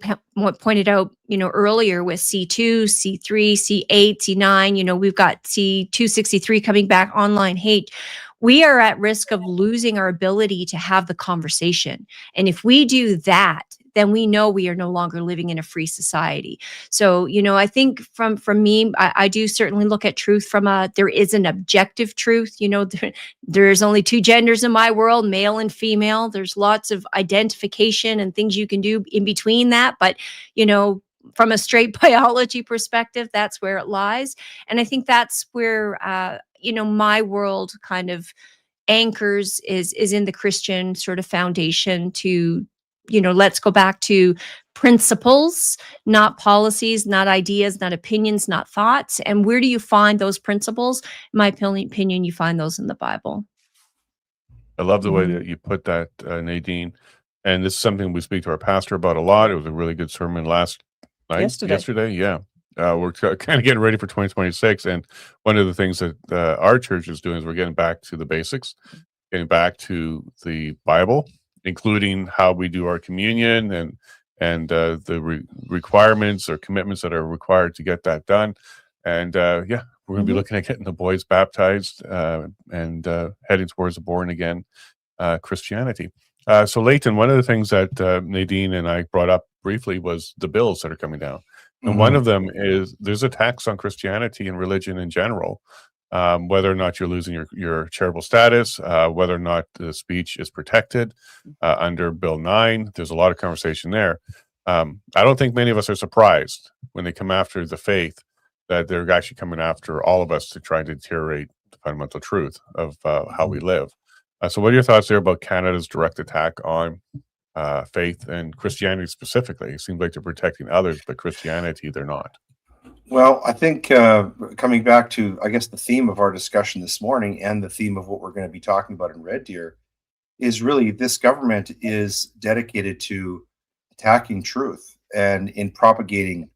pointed out, earlier with C2, C3, C8, C9, we've got C263 coming back, online hate. We are at risk of losing our ability to have the conversation. And if we do that, then we know we are no longer living in a free society. So, I think from me, I do certainly look at truth from there is an objective truth. There's only two genders in my world, male and female. There's lots of identification and things you can do in between that. But, from a straight biology perspective, that's where it lies. And I think that's where, my world kind of anchors is in the Christian sort of foundation to, let's go back to principles, not policies, not ideas, not opinions, not thoughts. And where do you find those principles? In my opinion, you find those in the Bible. I love the way that you put that, Nadine. And this is something we speak to our pastor about a lot. It was a really good sermon yesterday. Yeah. We're kind of getting ready for 2026. And one of the things that our church is doing is we're getting back to the basics, getting back to the Bible, including how we do our communion and the requirements or commitments that are required to get that done. And we're going to be looking at getting the boys baptized and heading towards a born again Christianity. So Leighton, one of the things that Nadine and I brought up briefly was the bills that are coming down. And one of them is there's a tax on Christianity and religion in general, whether or not you're losing your charitable status, whether or not the speech is protected under Bill 9. There's a lot of conversation there. I don't think many of us are surprised when they come after the faith that they're actually coming after all of us to try to deteriorate the fundamental truth of how we live. So what are your thoughts there about Canada's direct attack on faith and Christianity specifically? It seems like they're protecting others, but Christianity, they're not. Well, I think coming back to, I guess, the theme of our discussion this morning and the theme of what we're going to be talking about in Red Deer is really this government is dedicated to attacking truth and in propagating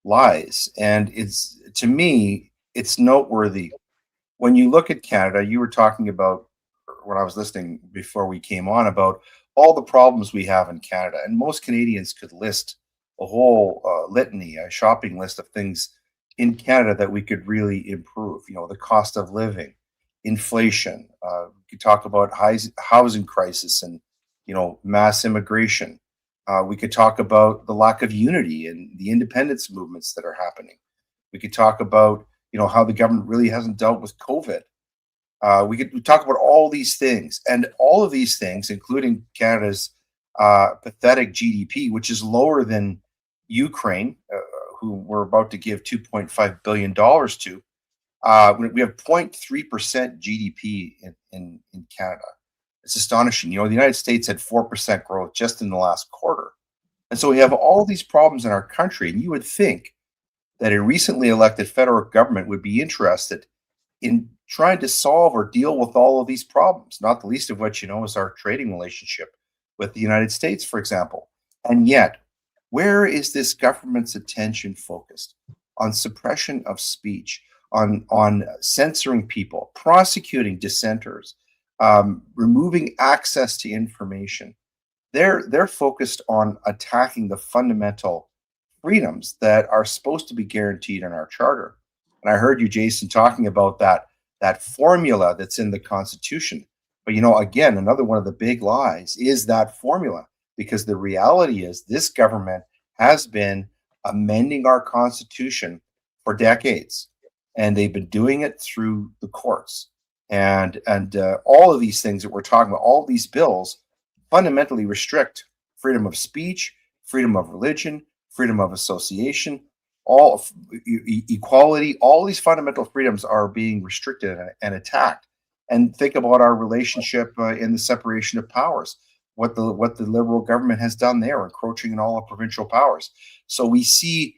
lies. And it's, to me, it's noteworthy. When you look at Canada, you were talking about, when I was listening before we came on, about all the problems we have in Canada. And most Canadians could list a whole litany, a shopping list of things in Canada that we could really improve. The cost of living, inflation. We could talk about housing crisis and, mass immigration. We could talk about the lack of unity and the independence movements that are happening. We could talk about, how the government really hasn't dealt with COVID. We talk about all these things, and all of these things, including Canada's pathetic GDP, which is lower than Ukraine, who we're about to give $2.5 billion to. We have 0.3% GDP in Canada. It's astonishing. The United States had 4% growth just in the last quarter. And so we have all these problems in our country. And you would think that a recently elected federal government would be interested in trying to solve or deal with all of these problems, not the least of which, is our trading relationship with the United States, for example. And yet, where is this government's attention focused? On suppression of speech, on censoring people, prosecuting dissenters, removing access to information. They're focused on attacking the fundamental freedoms that are supposed to be guaranteed in our charter. And I heard you, Jason, talking about that formula that's in the Constitution. But again, another one of the big lies is that formula, because the reality is this government has been amending our Constitution for decades, and they've been doing it through the courts. And all of these things that we're talking about, all of these bills fundamentally restrict freedom of speech, freedom of religion, freedom of association, equality. All these fundamental freedoms are being restricted and attacked. And think about our relationship in the separation of powers, what the Liberal government has done there, encroaching on all of provincial powers. So we see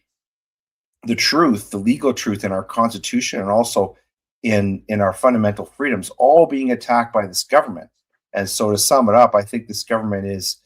the truth, the legal truth in our Constitution, and also in our fundamental freedoms, all being attacked by this government. And so, to sum it up, I think this government is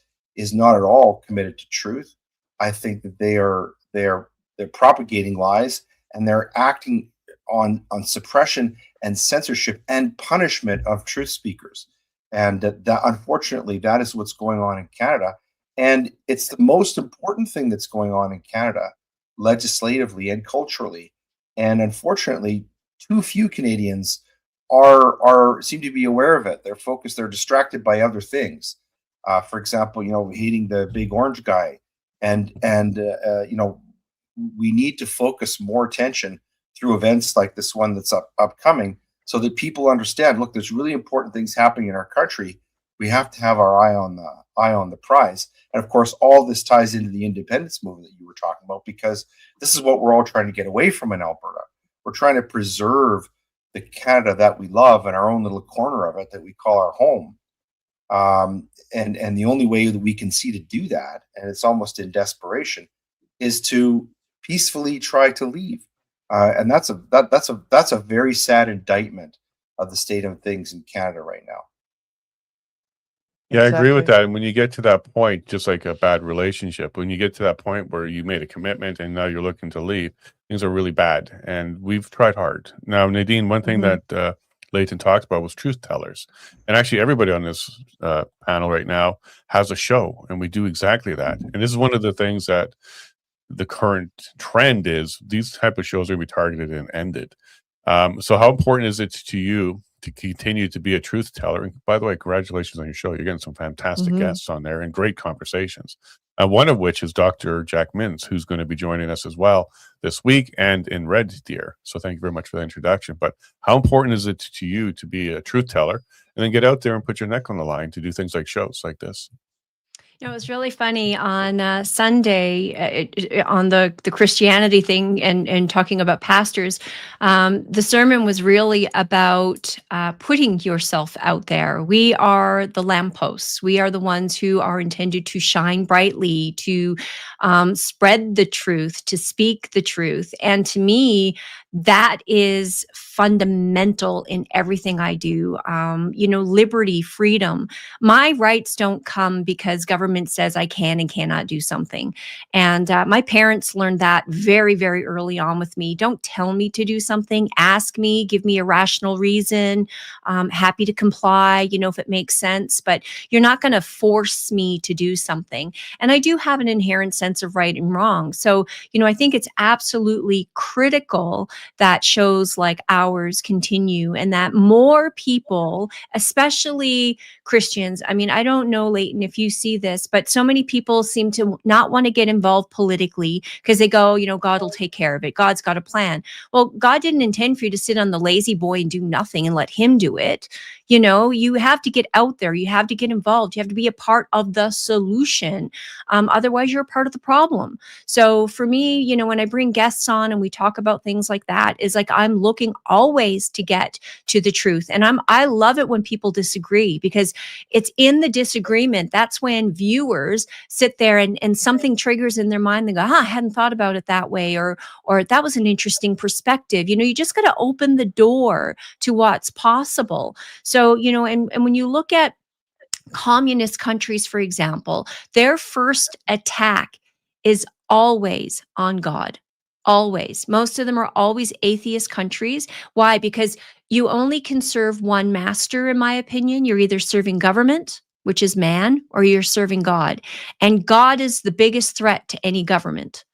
not at all committed to truth. I think that they're propagating lies, and they're acting on suppression and censorship and punishment of truth speakers. And that unfortunately, that is what's going on in Canada. And it's the most important thing that's going on in Canada, legislatively and culturally. And unfortunately, too few Canadians seem to be aware of it. They're focused, they're distracted by other things. For example, hating the big orange guy. And we need to focus more attention through events like this one that's upcoming, so that people understand, look, there's really important things happening in our country. We have to have our eye on the prize. And of course, all this ties into the independence movement that you were talking about, because this is what we're all trying to get away from in Alberta. We're trying to preserve the Canada that we love and our own little corner of it that we call our home. And the only way that we can see to do that, and it's almost in desperation, is to peacefully try to leave. And that's a very sad indictment of the state of things in Canada right now. Yeah, I agree with that. And when you get to that point, just like a bad relationship, when you get to that point where you made a commitment and now you're looking to leave, things are really bad. And we've tried hard. Now, Nadine, one thing that Leighton talked about was truth tellers. And actually, everybody on this panel right now has a show, and we do exactly that. And this is one of the things that the current trend is: these type of shows are going to be targeted and ended. So how important is it to you to continue to be a truth teller? And by the way, congratulations on your show. You're getting some fantastic guests on there and great conversations. One of which is Dr. Jack Mintz, who's going to be joining us as well this week and in Red Deer. So thank you very much for the introduction. But how important is it to you to be a truth teller and then get out there and put your neck on the line to do things like shows like this? It was really funny on Sunday on the Christianity thing and talking about pastors. The sermon was really about putting yourself out there. We are the lampposts. We are the ones who are intended to shine brightly, to spread the truth, to speak the truth. And to me, that is fundamental in everything I do. Liberty, freedom. My rights don't come because government says I can and cannot do something. And my parents learned that very, very early on with me. Don't tell me to do something. Ask me, give me a rational reason. Happy to comply, if it makes sense, but you're not going to force me to do something. And I do have an inherent sense of right and wrong. So, I think it's absolutely critical that shows like ours continue, and that more people, especially Christians, I don't know, Leighton, if you see this, but so many people seem to not want to get involved politically because they go, God will take care of it. God's got a plan. Well, God didn't intend for you to sit on the lazy boy and do nothing and let him do it. You have to get out there. You have to get involved. You have to be a part of the solution. Otherwise, you're a part of the problem. So for me, when I bring guests on and we talk about things like that, is like I'm looking always to get to the truth. And I love it when people disagree, because it's in the disagreement. That's when viewers sit there and something triggers in their mind. They go, I hadn't thought about it that way, or that was an interesting perspective. You just got to open the door to what's possible. So, and when you look at communist countries, for example, their first attack is always on God. Always. Most of them are always atheist countries. Why? Because you only can serve one master, in my opinion. You're either serving government, which is man, or you're serving God. And God is the biggest threat to any government,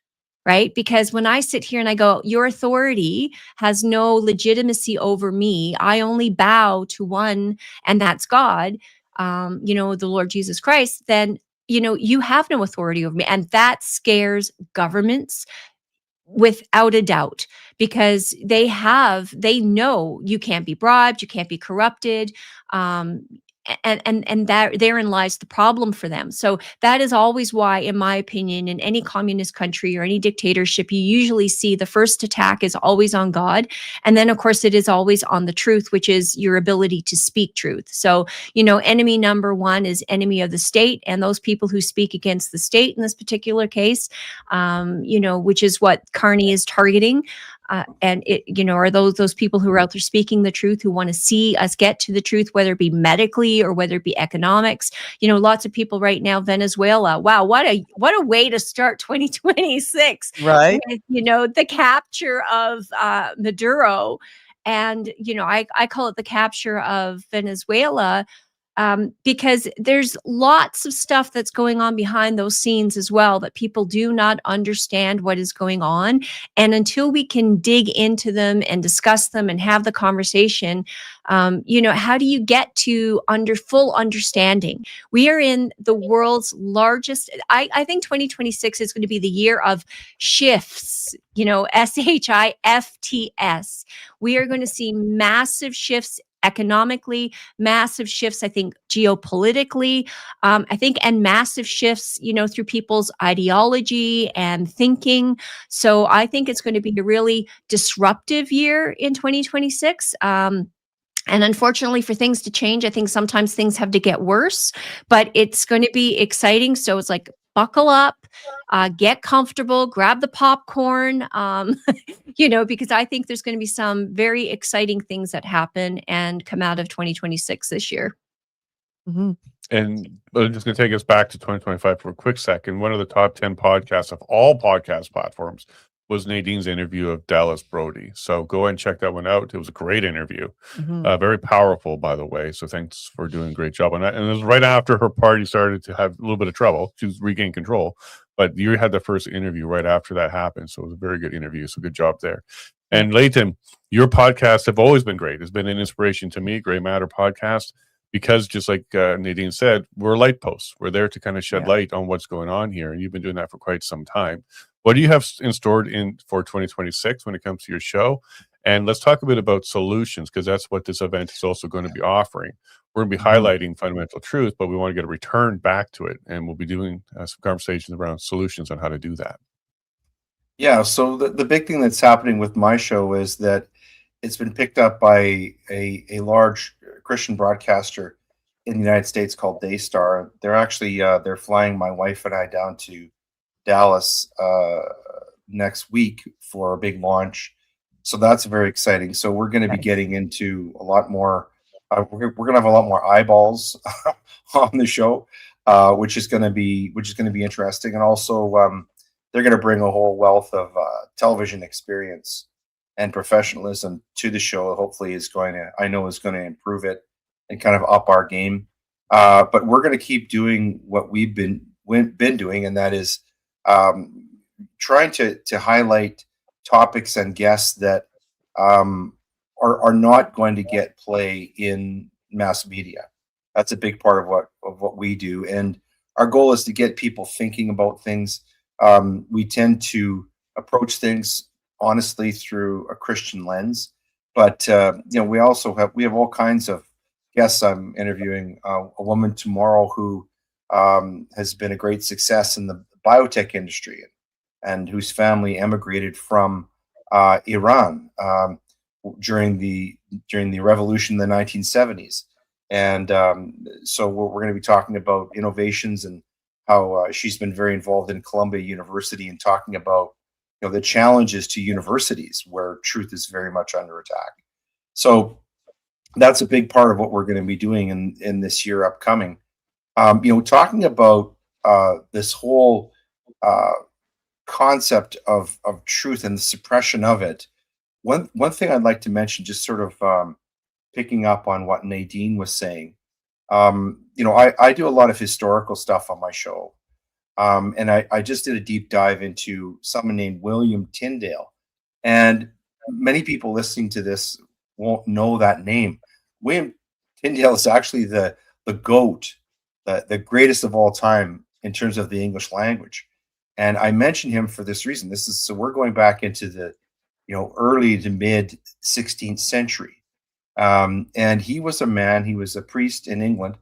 right? Because when I sit here and I go, your authority has no legitimacy over me. I only bow to one, and that's God, the Lord Jesus Christ, then, you have no authority over me. And that scares governments without a doubt, because they know you can't be bribed, you can't be corrupted. And that therein lies the problem for them. So that is always why, in my opinion, in any communist country or any dictatorship, you usually see the first attack is always on God. And then, of course, it is always on the truth, which is your ability to speak truth. So, enemy number one is enemy of the state, and those people who speak against the state in this particular case, which is what Carney is targeting. And it, are those people who are out there speaking the truth, who want to see us get to the truth, whether it be medically or whether it be economics. Lots of people right now, Venezuela. Wow, what a way to start 2026, Right? With, the capture of Maduro, and I call it the capture of Venezuela. Because there's lots of stuff that's going on behind those scenes as well, that people do not understand what is going on. And until we can dig into them and discuss them and have the conversation, how do you get to full understanding? We are in the world's largest, I think 2026 is going to be the year of shifts, SHIFTS. We are going to see massive shifts economically, massive shifts, I think, geopolitically, and massive shifts, through people's ideology and thinking. So I think it's going to be a really disruptive year in 2026. And unfortunately, for things to change, I think sometimes things have to get worse, but it's going to be exciting. So it's like, buckle up, get comfortable, grab the popcorn, because I think there's going to be some very exciting things that happen and come out of 2026 this year. Mm-hmm. And I'm just going to take us back to 2025 for a quick second. One of the top 10 podcasts of all podcast platforms was Nadine's interview of Dallas Brody. So go ahead and check that one out. It was a great interview. Mm-hmm. Very powerful, by the way. So thanks for doing a great job on that. And it was right after her party started to have a little bit of trouble. She was regained control. But you had the first interview right after that happened. So it was a very good interview. So good job there. And Leighton, your podcasts have always been great. It's been an inspiration to me, Gray Matter podcast, because just like Nadine said, we're light posts. We're there to kind of shed light on what's going on here. And you've been doing that for quite some time. What do you have in store for 2026 when it comes to your show? And let's talk a bit about solutions, because that's what this event is also going to be offering. We're going to be highlighting fundamental truth, but we want to get a return back to it. And we'll be doing some conversations around solutions on how to do that. Yeah, so the big thing that's happening with my show is that it's been picked up by a large Christian broadcaster in the United States called Daystar. They're actually they're flying my wife and I down to Dallas next week for a big launch. So that's very exciting. So we're going to be getting into a lot more. We're going to have a lot more eyeballs on the show, which is going to be interesting. And also, they're going to bring a whole wealth of television experience and professionalism to the show. Hopefully, is going to improve it and kind of up our game. But we're going to keep doing what we've been doing, and that is trying to highlight topics and guests that are not going to get play in mass media. That's a big part of what we do, and our goal is to get people thinking about things. We tend to approach things honestly through a Christian lens, but we also have all kinds of guests I'm interviewing, a woman tomorrow who has been a great success in the biotech industry, and whose family emigrated from Iran during the revolution in the 1970s. And so we're going to be talking about innovations and how she's been very involved in Columbia University and talking about the challenges to universities where truth is very much under attack. So that's a big part of what we're going to be doing in this year upcoming. Talking about this whole concept of truth and the suppression of it. One thing I'd like to mention, just sort of picking up on what Nadine was saying. I do a lot of historical stuff on my show. And I just did a deep dive into someone named William Tyndale. And many people listening to this won't know that name. William Tyndale is actually the GOAT, the greatest of all time in terms of the English language. And I mention him for this reason. So we're going back into the early to mid 16th century. And he was a priest in England,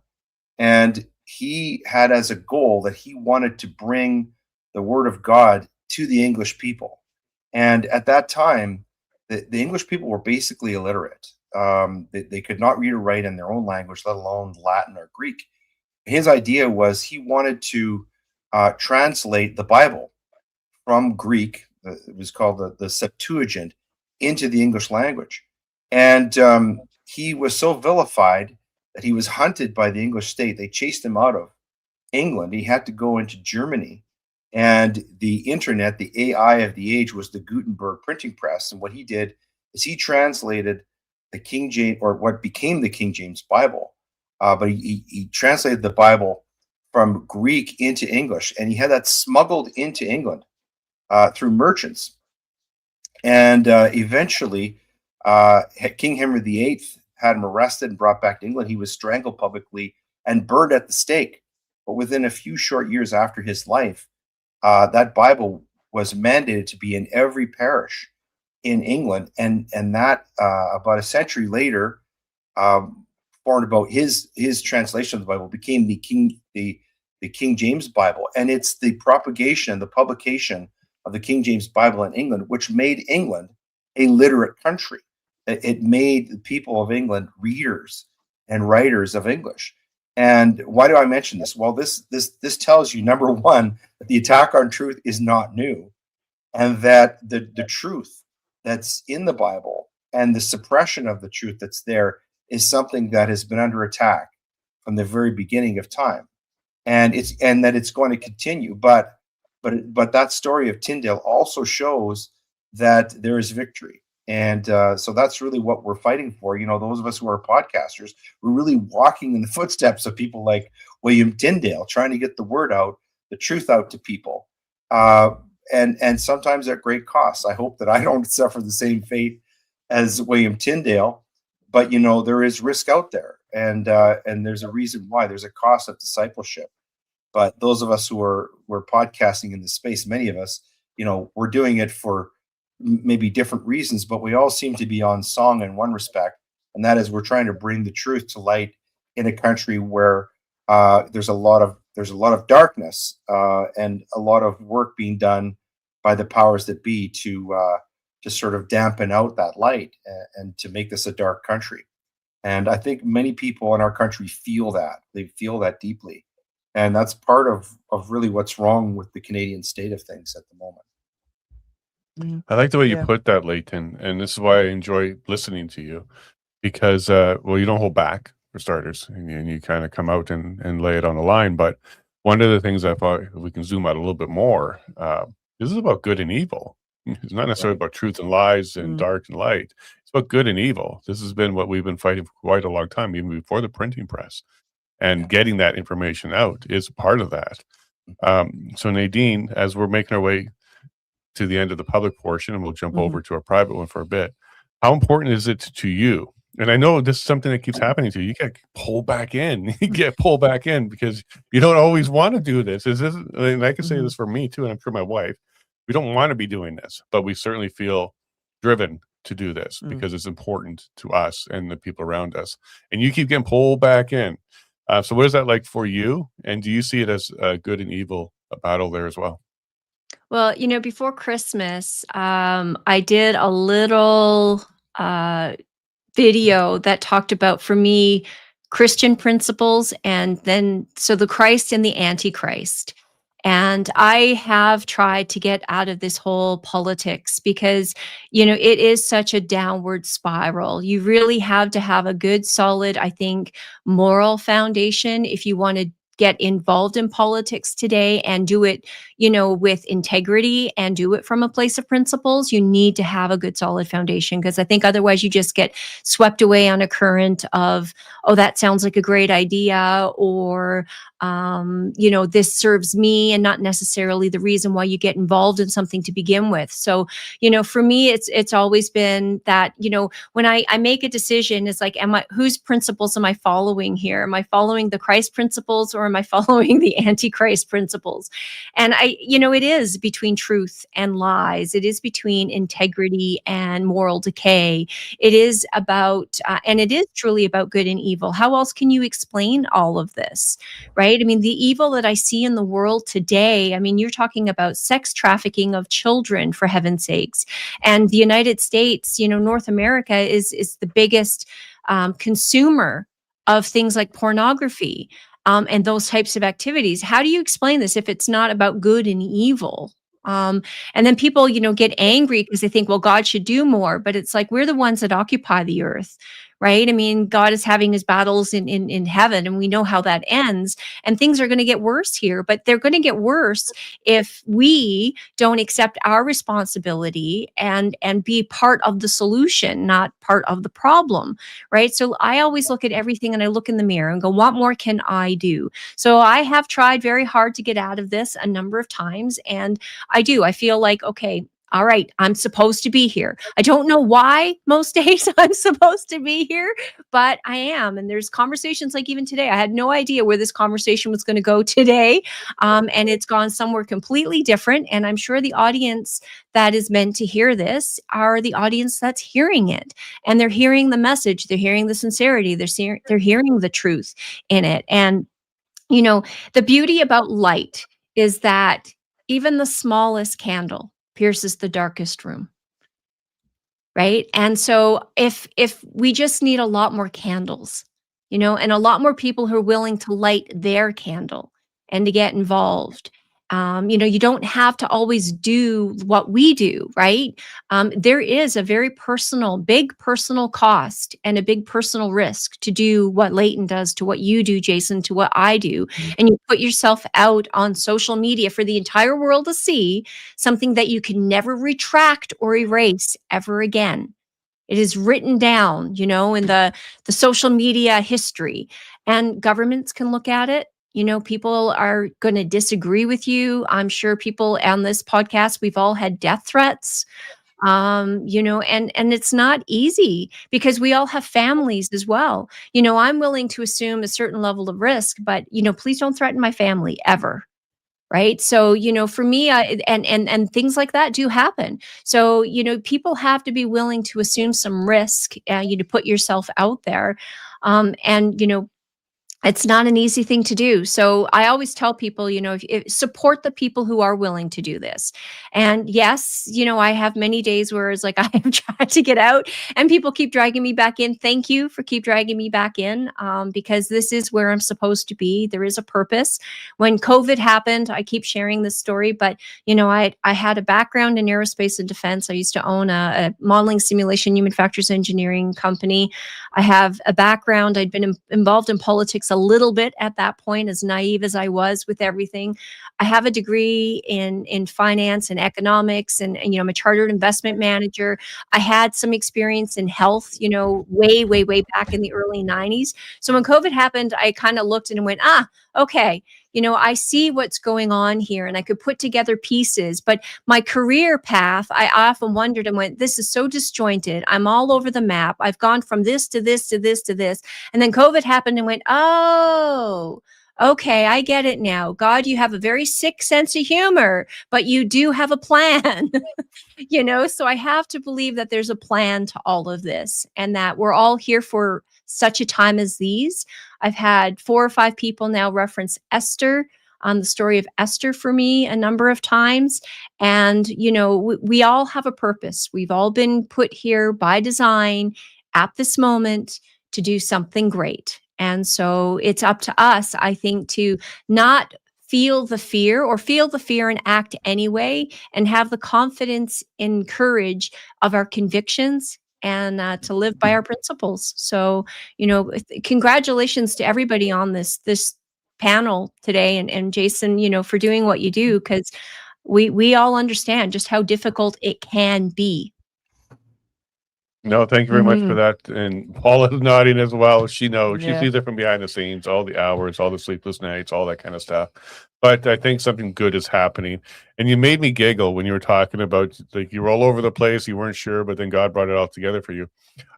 and he had as a goal that he wanted to bring the word of God to the English people. And at that time, the English people were basically illiterate. They could not read or write in their own language, let alone Latin or Greek. His idea was he wanted to translate the Bible from Greek, it was called the Septuagint, into the English language. And he was so vilified that he was hunted by the English state. They chased him out of England. He had to go into Germany. And the internet, the AI of the age, was the Gutenberg printing press. And what he did is he translated the King James, or what became the King James Bible. But he translated the Bible from Greek into English, and he had that smuggled into England through merchants. And eventually, King Henry VIII had him arrested and brought back to England. He was strangled publicly and burned at the stake. But within a few short years after his life, that Bible was mandated to be in every parish in England. And that about a century later, formed about his translation of the Bible, became the King James Bible. And it's the propagation, the publication of the King James Bible in England, which made England a literate country. It made the people of England readers and writers of English. And why do I mention this? Well, this tells you, number one, that the attack on truth is not new, and that the truth that's in the Bible and the suppression of the truth that's there is something that has been under attack from the very beginning of time, and that it's going to continue. But that story of Tyndale also shows that there is victory. And so that's really what we're fighting for. Those of us who are podcasters, we're really walking in the footsteps of people like William Tyndale, trying to get the word out, the truth out to people. And sometimes at great cost. I hope that I don't suffer the same fate as William Tyndale, but there is risk out there, and there's a reason why. There's a cost of discipleship. But those of us who are podcasting in this space, many of us, we're doing it for maybe different reasons, but we all seem to be on song in one respect, and that is we're trying to bring the truth to light in a country where there's a lot of darkness and a lot of work being done by the powers that be to sort of dampen out that light and to make this a dark country. And I think many people in our country feel that. They feel that deeply. And that's part of really what's wrong with the Canadian state of things at the moment. I like the way you put that, Leighton, and this is why I enjoy listening to you, because you don't hold back, for starters, and you kind of come out and lay it on the line. But one of the things I thought, if we can zoom out a little bit more, this is about good and evil. It's not necessarily about truth and lies and dark and light. It's about good and evil. This has been what we've been fighting for quite a long time, even before the printing press. And getting that information out is part of that. So Nadine, as we're making our way to the end of the public portion, and we'll jump over to our private one for a bit, how important is it to you? And I know this is something that keeps happening to you. You get pulled back in. You get pulled back in because you don't always want to do this. And I can say this for me too, and I'm sure my wife. We don't want to be doing this, but we certainly feel driven to do this because it's important to us and the people around us. And you keep getting pulled back in. So what is that like for you? And do you see it as good and evil, a battle there as well? Well, before Christmas, I did a little video that talked about, for me, Christian principles, and then so the Christ and the Antichrist. And I have tried to get out of this whole politics because, it is such a downward spiral. You really have to have a good, solid, I think, moral foundation if you want to get involved in politics today and do it, with integrity and do it from a place of principles. You need to have a good, solid foundation, because I think otherwise you just get swept away on a current of, oh, that sounds like a great idea, or, this serves me, and not necessarily the reason why you get involved in something to begin with. So, for me, it's always been that, when I make a decision, it's like, whose principles am I following here? Am I following the Christ principles, or am I following the Antichrist principles? And it is between truth and lies. It is between integrity and moral decay. It is about, and it is truly about good and evil. How else can you explain all of this, right? I mean, the evil that I see in the world today, I mean, you're talking about sex trafficking of children, for heaven's sakes. And the United States, North America is the biggest consumer of things like pornography. And those types of activities. How do you explain this if it's not about good and evil? And then people, get angry because they think, well, God should do more. But it's like, we're the ones that occupy the earth, right? I mean, God is having his battles in heaven, and we know how that ends. And things are going to get worse here, but they're going to get worse if we don't accept our responsibility and be part of the solution, not part of the problem, right? So I always look at everything and I look in the mirror and go, what more can I do? So I have tried very hard to get out of this a number of times, and I feel like, okay, all right, I'm supposed to be here. I don't know why most days I'm supposed to be here, but I am. And there's conversations like even today. I had no idea where this conversation was going to go today. And it's gone somewhere completely different. And I'm sure the audience that is meant to hear this are the audience that's hearing it. And they're hearing the message. They're hearing the sincerity. They're hearing the truth in it. And, the beauty about light is that even the smallest candle pierces the darkest room, right? And so if we just need a lot more candles, and a lot more people who are willing to light their candle and to get involved. You don't have to always do what we do, right? There is a very big personal cost and a big personal risk to do what Leighton does, to what you do, Jason, to what I do. And you put yourself out on social media for the entire world to see, something that you can never retract or erase ever again. It is written down, in the social media history, and governments can look at it. People are going to disagree with you. I'm sure people on this podcast, we've all had death threats, and it's not easy because we all have families as well. I'm willing to assume a certain level of risk, but, please don't threaten my family ever. Right. So, for me, and things like that do happen. So, people have to be willing to assume some risk, to put yourself out there. And, it's not an easy thing to do. So I always tell people, if support the people who are willing to do this. And yes, I have many days where it's like I have tried to get out and people keep dragging me back in. Thank you for keep dragging me back in, because this is where I'm supposed to be. There is a purpose. When COVID happened, I keep sharing this story, but I had a background in aerospace and defense. I used to own a modeling, simulation, human factors engineering company. I have a background. I'd been involved in politics a little bit at that point, as naive as I was with everything. I have a degree in finance and economics, and I'm a chartered investment manager. I had some experience in health, way, way, way back in the early 90s. So when COVID happened, I kind of looked and went, okay, I see what's going on here, and I could put together pieces. But my career path, I often wondered and went, this is so disjointed. I'm all over the map. I've gone from this to this to this to this. And then COVID happened and went, oh, okay, I get it now. God, you have a very sick sense of humor, but you do have a plan. So I have to believe that there's a plan to all of this and that we're all here for such a time as these. I've had 4 or 5 people now reference Esther, the story of Esther for me a number of times. And, we all have a purpose. We've all been put here by design at this moment to do something great. And so it's up to us, I think, to not feel the fear and act anyway, and have the confidence and courage of our convictions and to live by our principles. So, congratulations to everybody on this panel today, and Jason, for doing what you do, because we all understand just how difficult it can be. No, thank you very much for that. And Paula's nodding as well. She knows. She Yeah. sees it from behind the scenes, all the hours, all the sleepless nights, all that kind of stuff. But I think something good is happening. And you made me giggle when you were talking about, like, you were all over the place, you weren't sure, but then God brought it all together for you.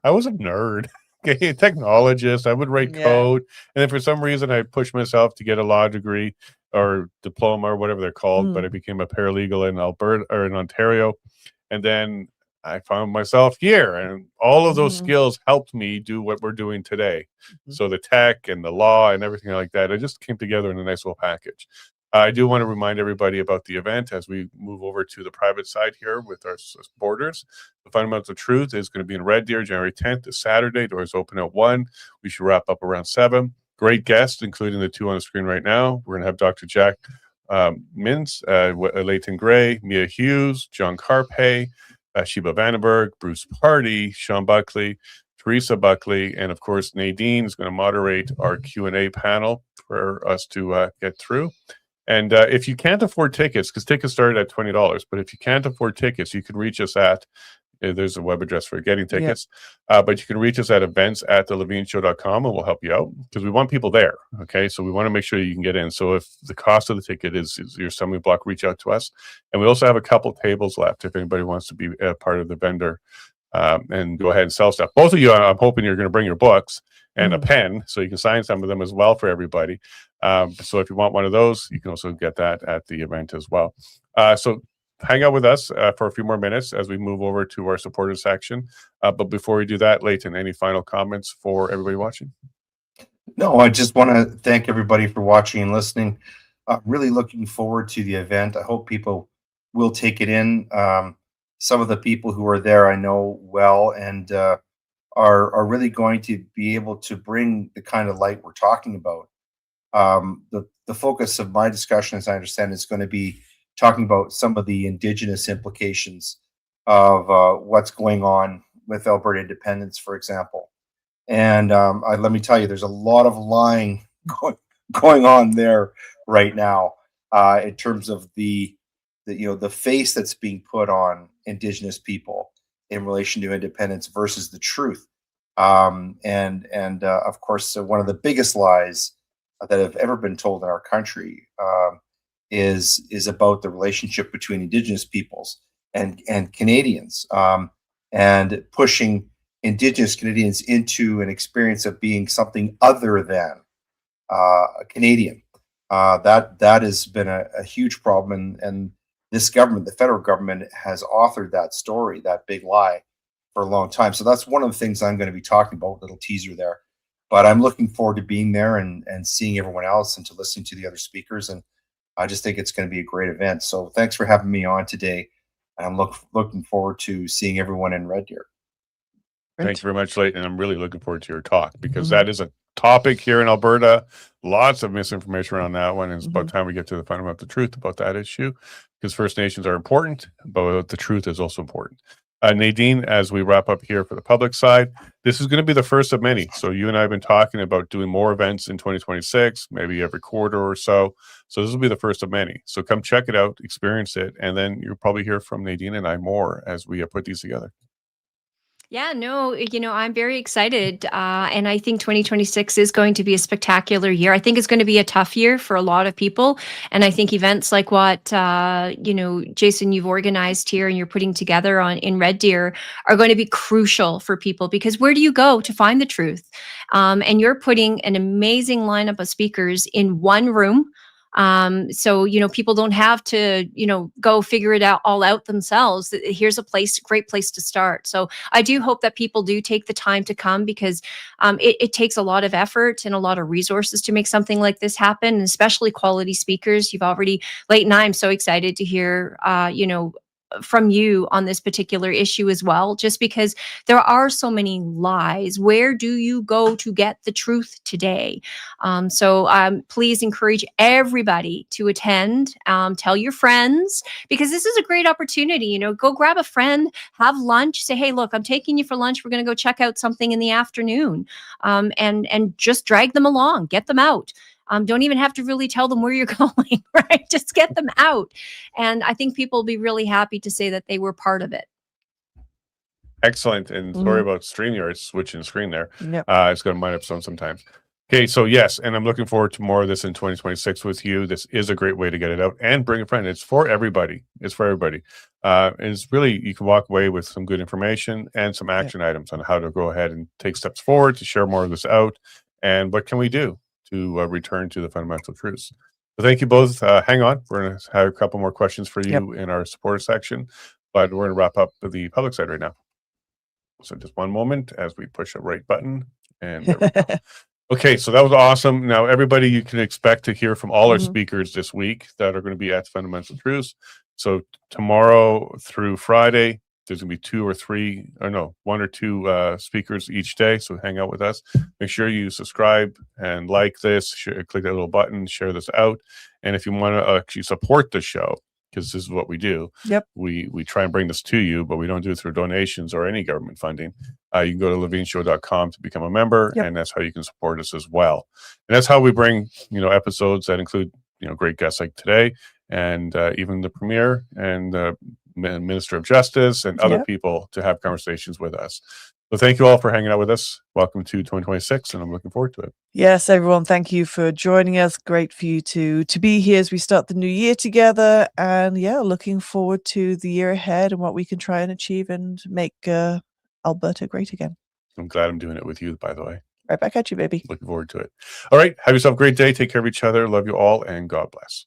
I was a nerd, okay, a technologist. I would write Yeah. code. And then for some reason, I pushed myself to get a law degree or diploma or whatever they're called. But I became a paralegal in Alberta or in Ontario. And then I found myself here, and all of those skills helped me do what we're doing today. So the tech and the law and everything like that, it just came together in a nice little package. I do want to remind everybody about the event as we move over to the private side here with our supporters. The Fundamental Truth is going to be in Red Deer, January 10th, this Saturday. Doors open at 1. We should wrap up around 7. Great guests, including the 2 on the screen right now. We're going to have Dr. Jack Mintz, Leighton Grey, Mia Hughes, John Carpe, Sheba Vandenberg, Bruce Party, Sean Buckley, Teresa Buckley, and of course Nadine is going to moderate our Q&A panel for us to get through. And if you can't afford tickets, because tickets start at $20, but if you can't afford tickets, you can reach us at, there's a web address for getting tickets, but you can reach us at events@thelevineshow.com and we'll help you out because we want people there. Okay, so we want to make sure you can get in. So if the cost of the ticket is your stumbling block, reach out to us. And we also have a couple tables left if anybody wants to be a part of the vendor and go ahead and sell stuff. Both of you, I'm hoping you're going to bring your books and a pen so you can sign some of them as well for everybody. So if you want one of those, you can also get that at the event as well. So hang out with us for a few more minutes as we move over to our supporters section. But before we do that, Leighton, any final comments for everybody watching? No, I just want to thank everybody for watching and listening. Really looking forward to the event. I hope people will take it in. Some of the people who are there I know well and are really going to be able to bring the kind of light we're talking about. The focus of my discussion, as I understand, is going to be talking about some of the Indigenous implications of what's going on with Alberta independence, for example. And let me tell you, there's a lot of lying going on there right now in terms of the face that's being put on Indigenous people in relation to independence versus the truth. And of course, one of the biggest lies that have ever been told in our country is about the relationship between Indigenous peoples and Canadians, and pushing Indigenous Canadians into an experience of being something other than a Canadian. That has been a huge problem, and this government, the federal government, has authored that story, that big lie, for a long time. So that's one of the things I'm going to be talking about, little teaser there. But I'm looking forward to being there and seeing everyone else and to listening to the other speakers. And I just think it's going to be a great event. So thanks for having me on today. I'm looking forward to seeing everyone in Red Deer. Thank you very much, Leighton. I'm really looking forward to your talk because that is a topic here in Alberta. Lots of misinformation around that one. And it's about time we get to the fundamental truth about that issue because First Nations are important, but the truth is also important. Nadine, as we wrap up here for the public side, this is going to be the first of many. So you and I have been talking about doing more events in 2026, maybe every quarter or so. So this will be the first of many. So come check it out, experience it, and then you'll probably hear from Nadine and I more as we put these together. Yeah, no, I'm very excited. And I think 2026 is going to be a spectacular year. I think it's going to be a tough year for a lot of people. And I think events like what, Jason, you've organized here and you're putting together in Red Deer are going to be crucial for people, because where do you go to find the truth? And you're putting an amazing lineup of speakers in one room. So, people don't have to, go figure it out all out themselves. Here's a great place to start. So I do hope that people do take the time to come, because it takes a lot of effort and a lot of resources to make something like this happen, and especially quality speakers. Leighton, I'm so excited to hear, from you on this particular issue as well, just because there are so many lies. Where do you go to get the truth today? So please encourage everybody to attend. Tell your friends, because this is a great opportunity. Go grab a friend, have lunch, say, hey, look, I'm taking you for lunch. We're going to go check out something in the afternoon, and just drag them along, get them out. Don't even have to really tell them where you're going, right? Just get them out. And I think people will be really happy to say that they were part of it. Excellent. And sorry about StreamYard switching screen there. Yep. It's going to mind up sometimes. Okay, so yes, and I'm looking forward to more of this in 2026 with you. This is a great way to get it out and bring a friend. It's for everybody. And it's really, you can walk away with some good information and some action items on how to go ahead and take steps forward to share more of this out. And what can we do to return to the fundamental truths? So thank you both. Hang on. We're going to have a couple more questions for you in our supporter section, but we're going to wrap up the public side right now. So just one moment as we push a right button, and there we go. Okay, so that was awesome. Now, everybody, you can expect to hear from all our speakers this week that are going to be at Fundamental Truths. So tomorrow through Friday, there's going to be one or two speakers each day. So hang out with us. Make sure you subscribe and like this. Click that little button, share this out. And if you want to actually support the show, because this is what we do. We try and bring this to you, but we don't do it through donations or any government funding. You can go to levineshow.com to become a member, and that's how you can support us as well. And that's how we bring, episodes that include, great guests like today, and even the Premier and the Minister of Justice and other people to have conversations with us. So thank you all for hanging out with us. Welcome to 2026, and I'm looking forward to it. Yes, everyone, thank you for joining us. Great for you to be here as we start the new year together. And looking forward to the year ahead and what we can try and achieve and make Alberta great again. I'm glad I'm doing it with you, by the way. Right back at you, baby. Looking forward to it. All right. Have yourself a great day. Take care of each other. Love you all, and God bless.